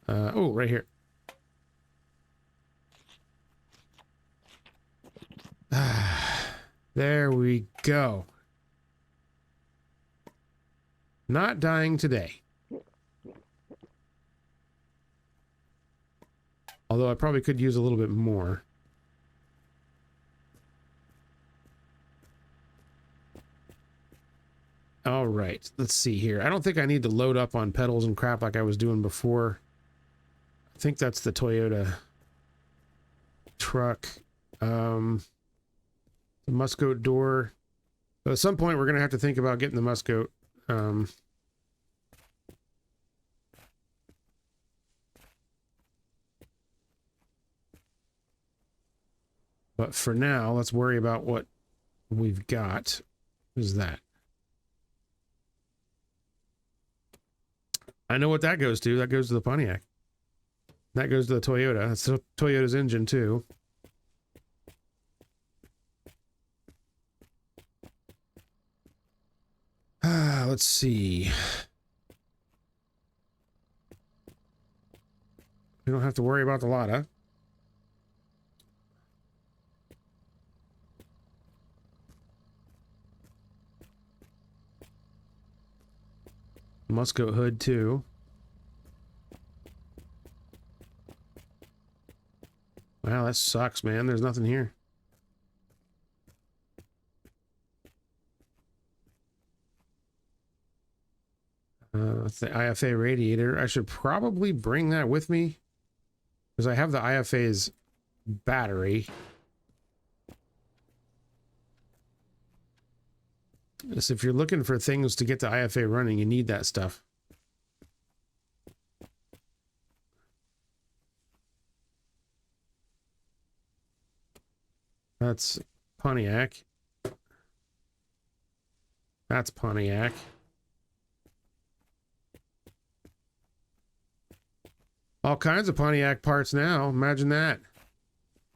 Oh, right here. There we go. Not dying today. Although I probably could use a little bit more. All right, let's see here. I don't think I need to load up on pedals and crap like I was doing before. I think that's the Toyota truck. The Muscoat door. So at some point, we're going to have to think about getting the Muscoat. But for now, let's worry about what we've got. What is that? I know what that goes to. That goes to the Pontiac. That goes to the Toyota. That's the Toyota's engine, too. Let's see. We don't have to worry about the Lada. Muscoat hood, too. Wow, that sucks, man. There's nothing here. It's the IFA radiator. I should probably bring that with me because I have the IFA's battery. So if you're looking for things to get the IFA running, you need that stuff. That's Pontiac. That's Pontiac. All kinds of Pontiac parts now. Imagine that.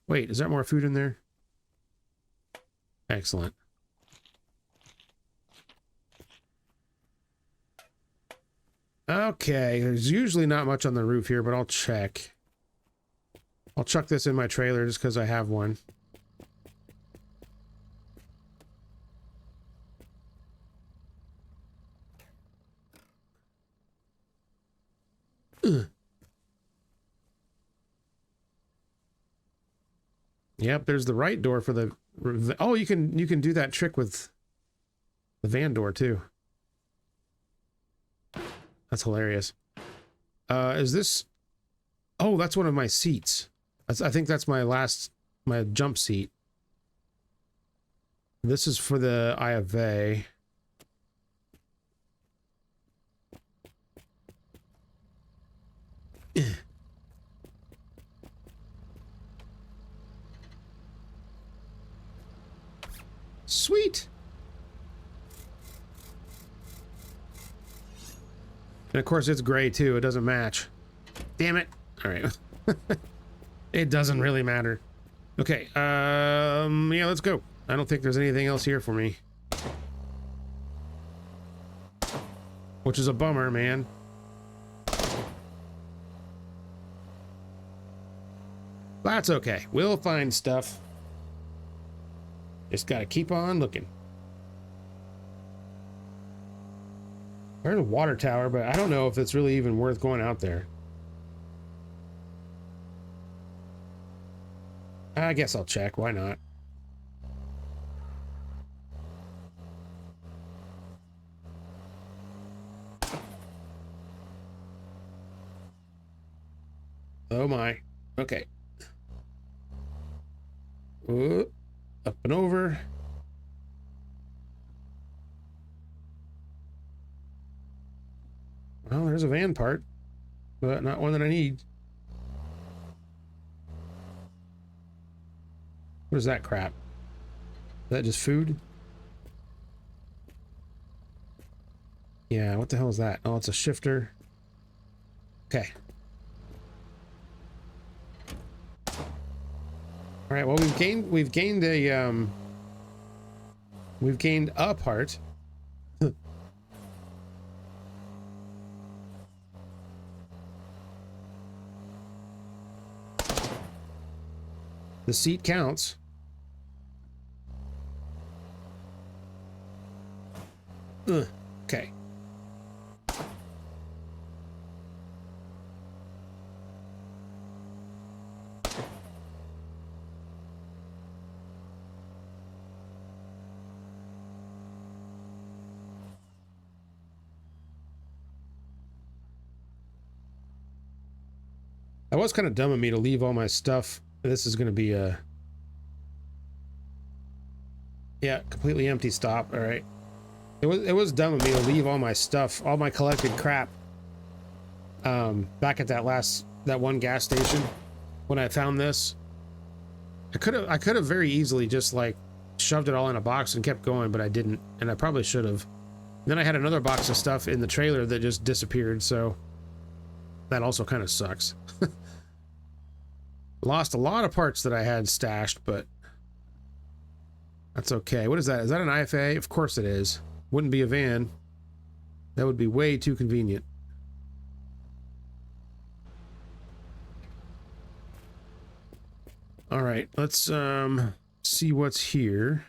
Wait, is there more food in there? Excellent. Okay, there's usually not much on the roof here, but I'll check. I'll chuck this in my trailer just because I have one. Yep, there's the right door for the... Oh, you can do that trick with the van door too. That's hilarious. Is this... Oh, that's one of my seats. I think that's my jump seat. This is for the IFA. Sweet. And of course it's gray too. It doesn't match. Damn it. All right. It doesn't really matter. Okay. Yeah, let's go. I don't think there's anything else here for me. Which is a bummer, man. That's okay. We'll find stuff. Just gotta keep on looking. There's a water tower, but I don't know if it's really even worth going out there. I guess I'll check. Why not? Oh my. Okay. Up and over. Well, there's a van part, but not one that I need. What is that crap? Is that just food? Yeah, what the hell is that? Oh, it's a shifter. Okay. All right, well, we've gained a part. The seat counts. Okay. That was kind of dumb of me to leave all my stuff. This is going to be a... Yeah, completely empty stop. All right. It was dumb of me to leave all my stuff, all my collected crap, back at that one gas station when I found this. I could have very easily just like shoved it all in a box and kept going, but I didn't, and I probably should have. Then I had another box of stuff in the trailer that just disappeared, so that also kind of sucks. Lost a lot of parts that I had stashed, but that's okay. What is that? Is that an IFA? Of course it is. Wouldn't be a van. That would be way too convenient. All right, let's see what's here.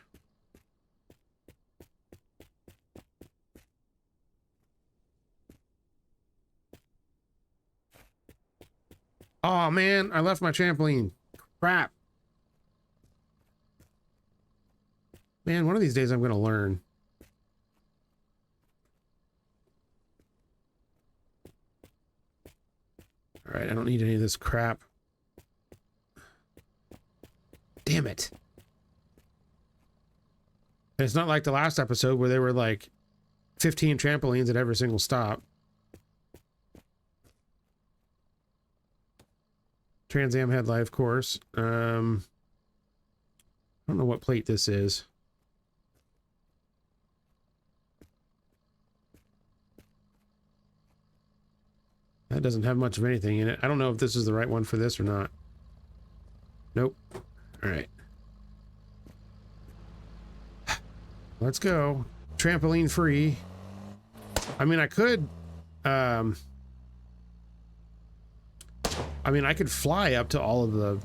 Oh man, I left my trampoline. Crap. Man, one of these days I'm gonna learn. All right, I don't need any of this crap. Damn it. And it's not like the last episode where there were like 15 trampolines at every single stop. Trans Am headlight, of course. I don't know what plate this is. That doesn't have much of anything in it. I don't know if this is the right one for this or not. Nope. All right. Let's go. Trampoline free. I mean, I could... I mean, I could fly up to all of the...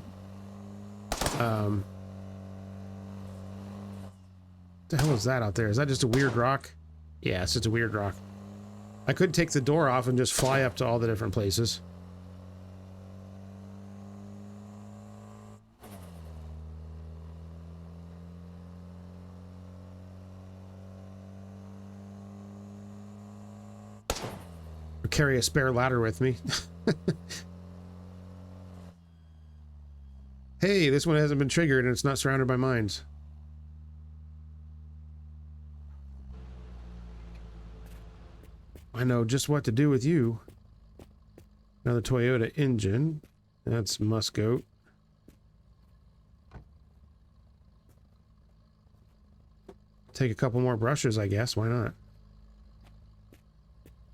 what the hell is that out there? Is that just a weird rock? Yeah, it's just a weird rock. I could take the door off and just fly up to all the different places. Or carry a spare ladder with me. Hey, this one hasn't been triggered and it's not surrounded by mines. I know just what to do with you. Another Toyota engine. That's Muscoat. Take a couple more brushes, I guess. Why not?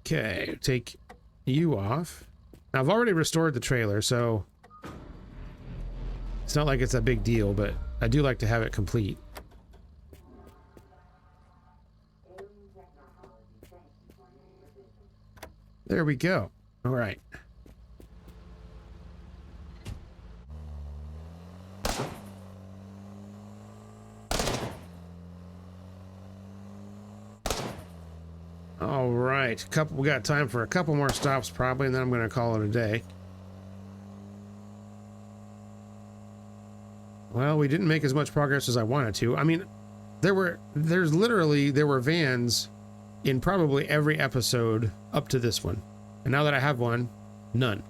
Okay, take you off. Now, I've already restored the trailer, so it's not like it's a big deal, but I do like to have it complete. There we go. All right. All right. We got time for a couple more stops probably, and then I'm going to call it a day. Well, we didn't make as much progress as I wanted to. I mean, there were vans in probably every episode up to this one. And now that I have one, none.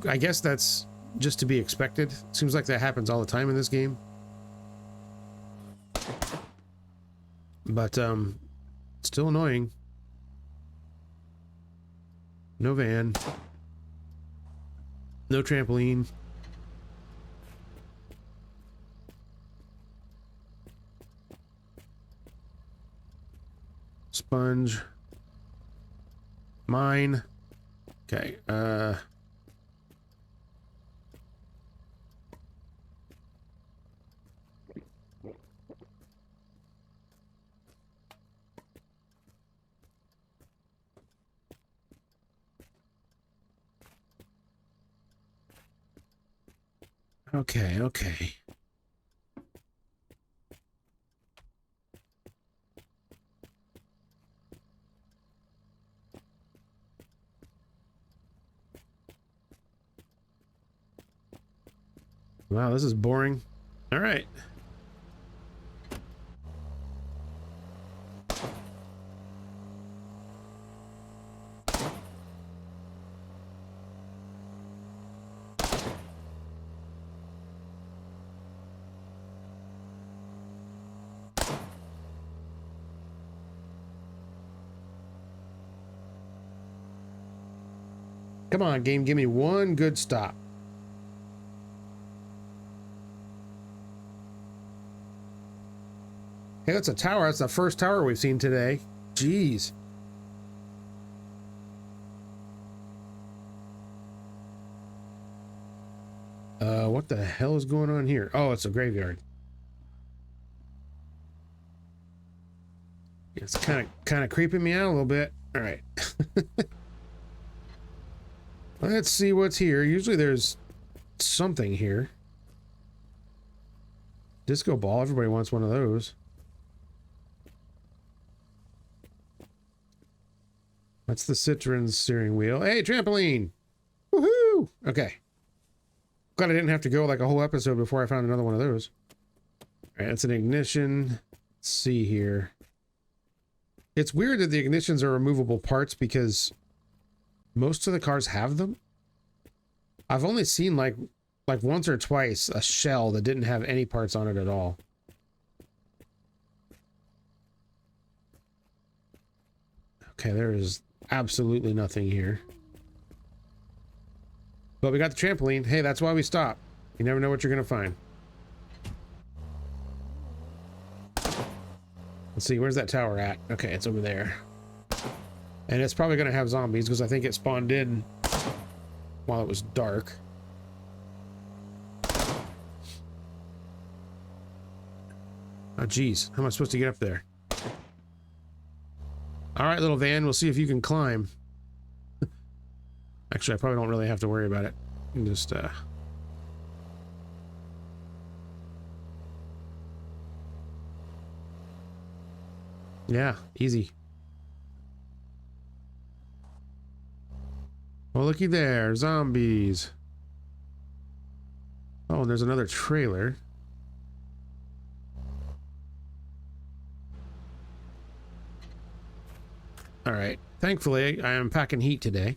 I guess that's just to be expected. Seems like that happens all the time in this game. But, still annoying. No van. No trampoline. Sponge. Mine. Okay, okay. Wow, this is boring. All right. Come on, game, give me one good stop. Hey, that's a tower. That's the first tower we've seen today. Jeez. What the hell is going on here? Oh, it's a graveyard. It's kind of creeping me out a little bit. All right. Let's see what's here. Usually there's something here. Disco ball. Everybody wants one of those. That's the Citroen steering wheel. Hey, trampoline! Woohoo! Okay. Glad I didn't have to go like a whole episode before I found another one of those. Alright, that's an ignition. Let's see here. It's weird that the ignitions are removable parts because most of the cars have them. I've only seen like once or twice a shell that didn't have any parts on it at all. Okay, there is absolutely nothing here. But we got the trampoline. Hey, that's why we stop. You never know what you're going to find. Let's see, where's that tower at? Okay, it's over there. And it's probably going to have zombies because I think it spawned in while it was dark. Oh, geez. How am I supposed to get up there? All right, little van. We'll see if you can climb. Actually, I probably don't really have to worry about it. Just, yeah, easy. Well, looky there. Zombies. Oh, and there's another trailer. All right. Thankfully, I am packing heat today.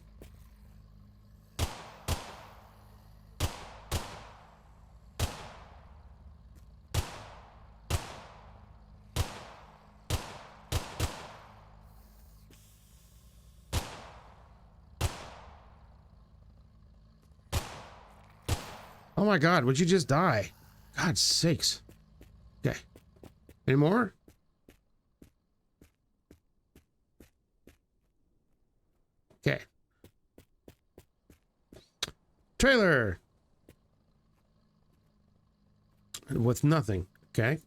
Oh my God, would you just die? God's sakes. Okay. Any more? Okay. Trailer. With nothing. Okay.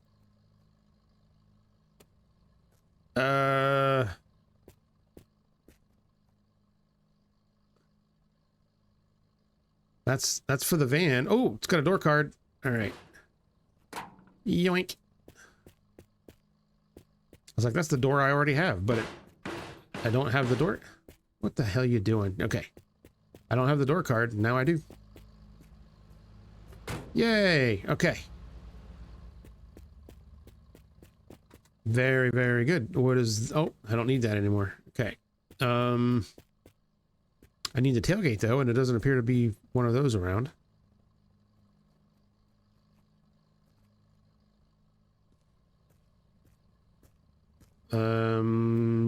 That's for the van. Oh, it's got a door card. All right. Yoink. I was like, that's the door I already have, but I don't have the door. What the hell are you doing? Okay. I don't have the door card. Now I do. Yay. Okay. Very, very good. What is... Oh, I don't need that anymore. Okay. I need the tailgate, though, and it doesn't appear to be one of those around.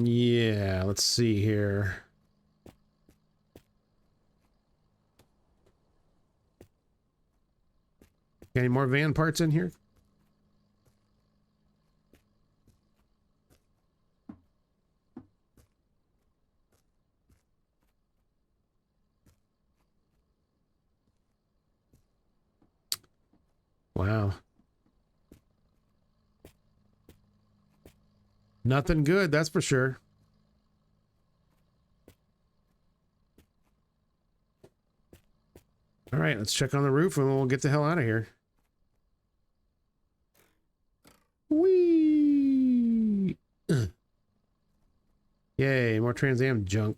Yeah, let's see here. Any more van parts in here? Wow. Nothing good, that's for sure. All right, let's check on the roof and we'll get the hell out of here. Whee! Yay, more Trans Am junk.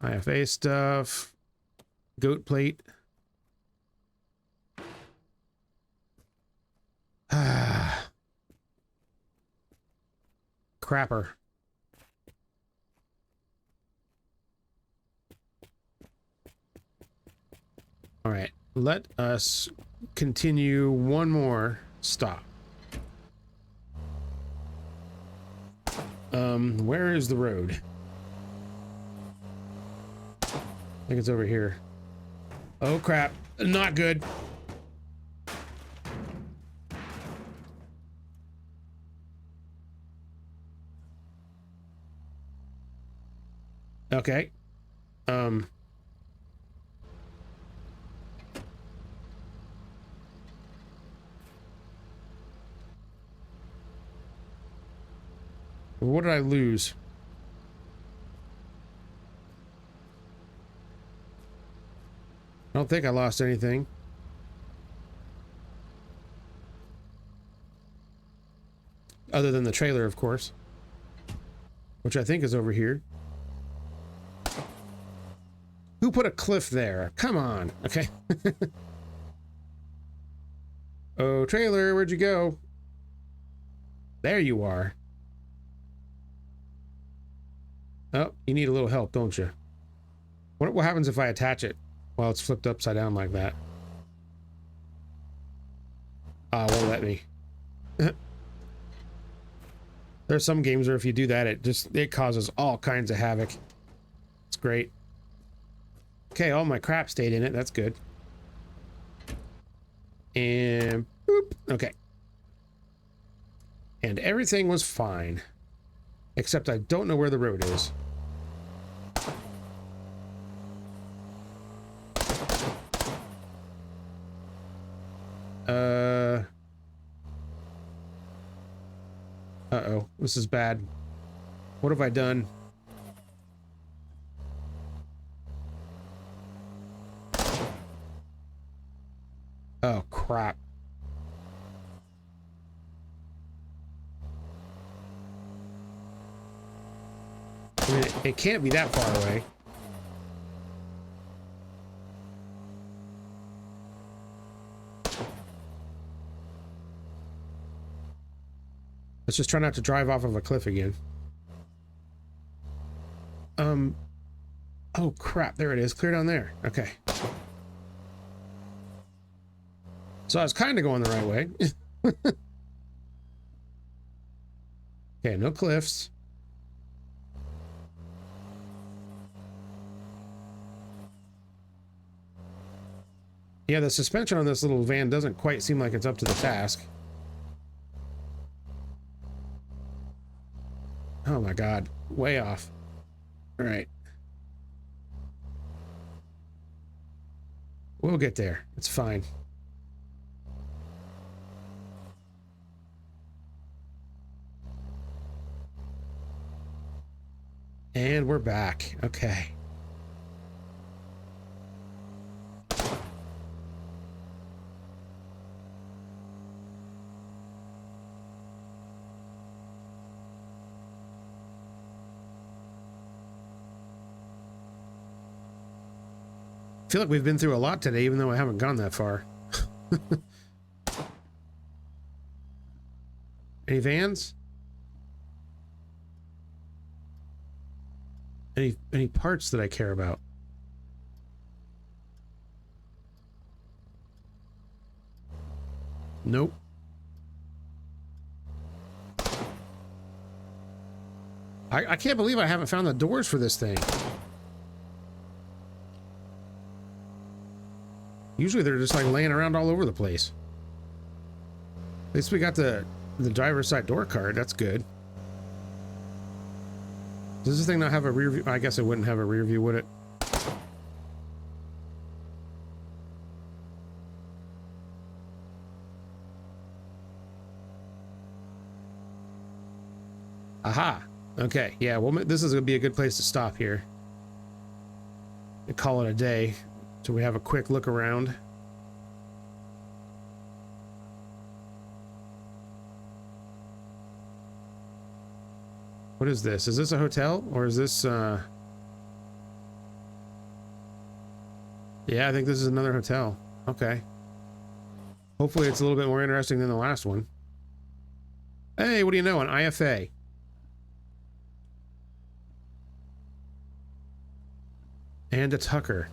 IFA stuff. Goat plate. Crapper. All right, let us continue one more stop. Where is the road? I think it's over here. Oh crap, not good. Okay. What did I lose? I don't think I lost anything. Other than the trailer, of course. Which I think is over here. Who put a cliff there? Come on. Okay. Oh, trailer, where'd you go? There you are. Oh, you need a little help, don't you? What happens if I attach it while it's flipped upside down like that? Ah, won't let me. There's some games where if you do that, it causes all kinds of havoc. It's great. Okay, all my crap stayed in it. That's good. And boop. Okay. And everything was fine. Except I don't know where the road is. Uh-oh. This is bad. What have I done? Oh, crap. I mean, it can't be that far away. Let's just try not to drive off of a cliff again. Oh crap, there it is, clear down there. Okay. So I was kind of going the right way. Okay, no cliffs. Yeah, the suspension on this little van doesn't quite seem like it's up to the task. Oh my God, way off. All right. We'll get there. It's fine. And we're back. Okay. I feel like we've been through a lot today, even though I haven't gone that far. Any vans? Any parts that I care about? Nope. I can't believe I haven't found the doors for this thing. Usually they're just like laying around all over the place. At least we got the driver's side door card. That's good. Does this thing not have a rear view? I guess it wouldn't have a rear view, would it? Aha. Okay. Yeah. Well, this is going to be a good place to stop here. And call it a day. So we have a quick look around. What is this? Is this a hotel or is this yeah, I think this is another hotel. Okay. Hopefully it's a little bit more interesting than the last one. Hey, what do you know? An IFA. And a Tucker.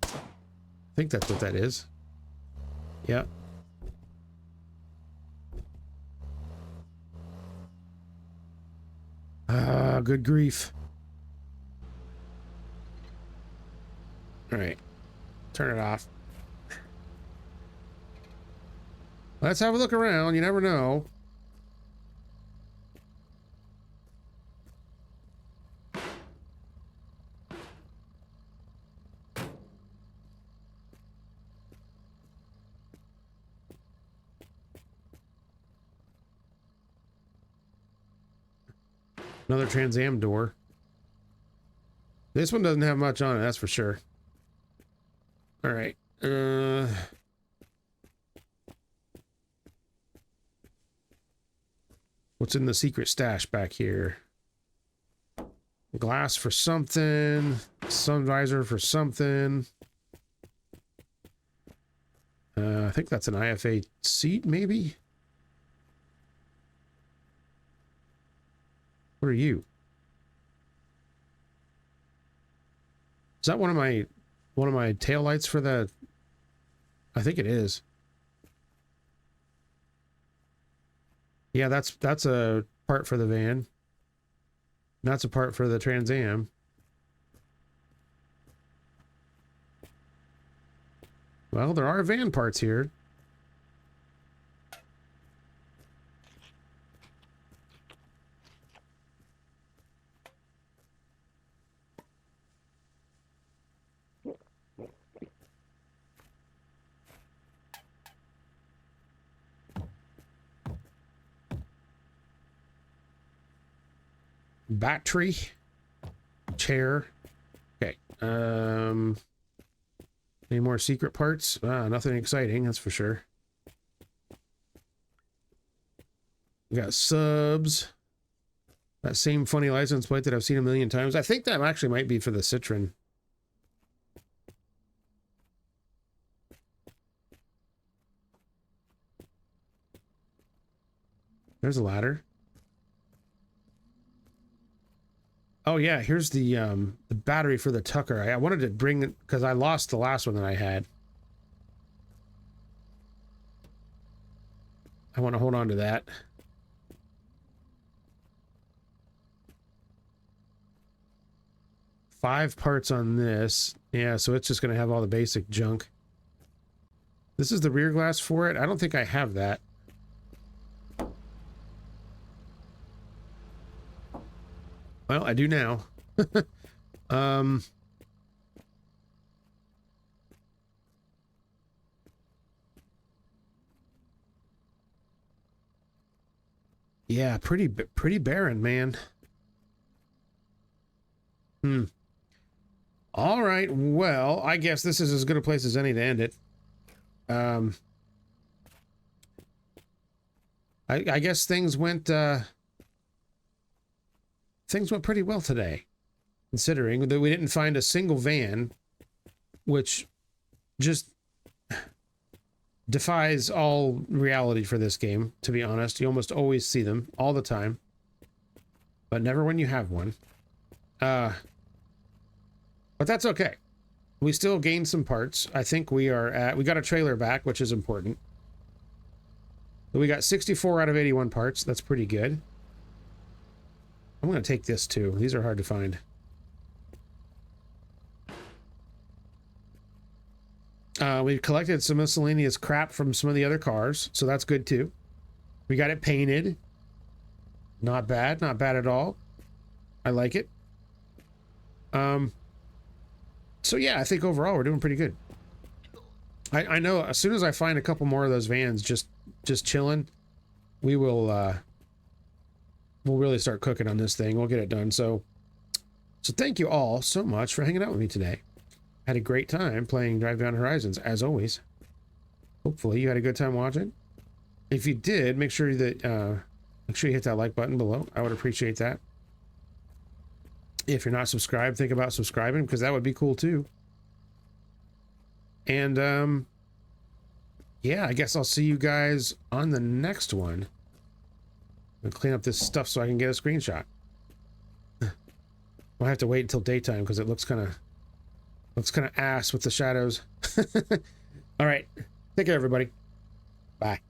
I think that's what that is. Yeah. Ah, good grief. All right. Turn it off. Let's have a look around. You never know. Another Trans Am door. This one doesn't have much on it, that's for sure. All right. What's in the secret stash back here? Glass for something. Sun visor for something. I think that's an IFA seat, maybe? What are you? Is that one of my tail lights for the... I think it is. Yeah, that's a part for the van. That's a part for the Trans Am. Well, there are van parts here. Battery. Chair. Okay. Any more secret parts? Nothing exciting, that's for sure. We got subs. That same funny license plate that I've seen a million times. I think that actually might be for the Citroen. There's a ladder. Oh yeah, here's the battery for the Tucker. I wanted to bring it because I lost the last one that I had. I want to hold on to that. Five parts on this. Yeah, so it's just going to have all the basic junk. This is the rear glass for it. I don't think I have that. Well, I do now. Yeah, pretty barren, man. All right, well, I guess this is as good a place as any to end it. I guess things went pretty well today, considering that we didn't find a single van, which just defies all reality for this game, to be honest. You almost always see them all the time, but never when you have one. But that's okay. We still gained some parts. I think we got a trailer back, which is important. So we got 64 out of 81 parts. That's pretty good. I'm going to take this too. These are hard to find. We've collected some miscellaneous crap from some of the other cars, so that's good too. We got it painted. Not bad at all. I like it. So yeah, I think overall we're doing pretty good. I know as soon as I find a couple more of those vans just chilling, we'll really start cooking on this thing. We'll get it done. So thank you all so much for hanging out with me today. Had a great time playing Drive Beyond Horizons, as always. Hopefully you had a good time watching. If you did, make sure you hit that like button below. I would appreciate that. If you're not subscribed, think about subscribing, because that would be cool too. And yeah, I guess I'll see you guys on the next one. I'll clean up this stuff so I can get a screenshot. I'll have to wait until daytime because it looks kind of ass with the shadows. All right, take care, everybody. Bye.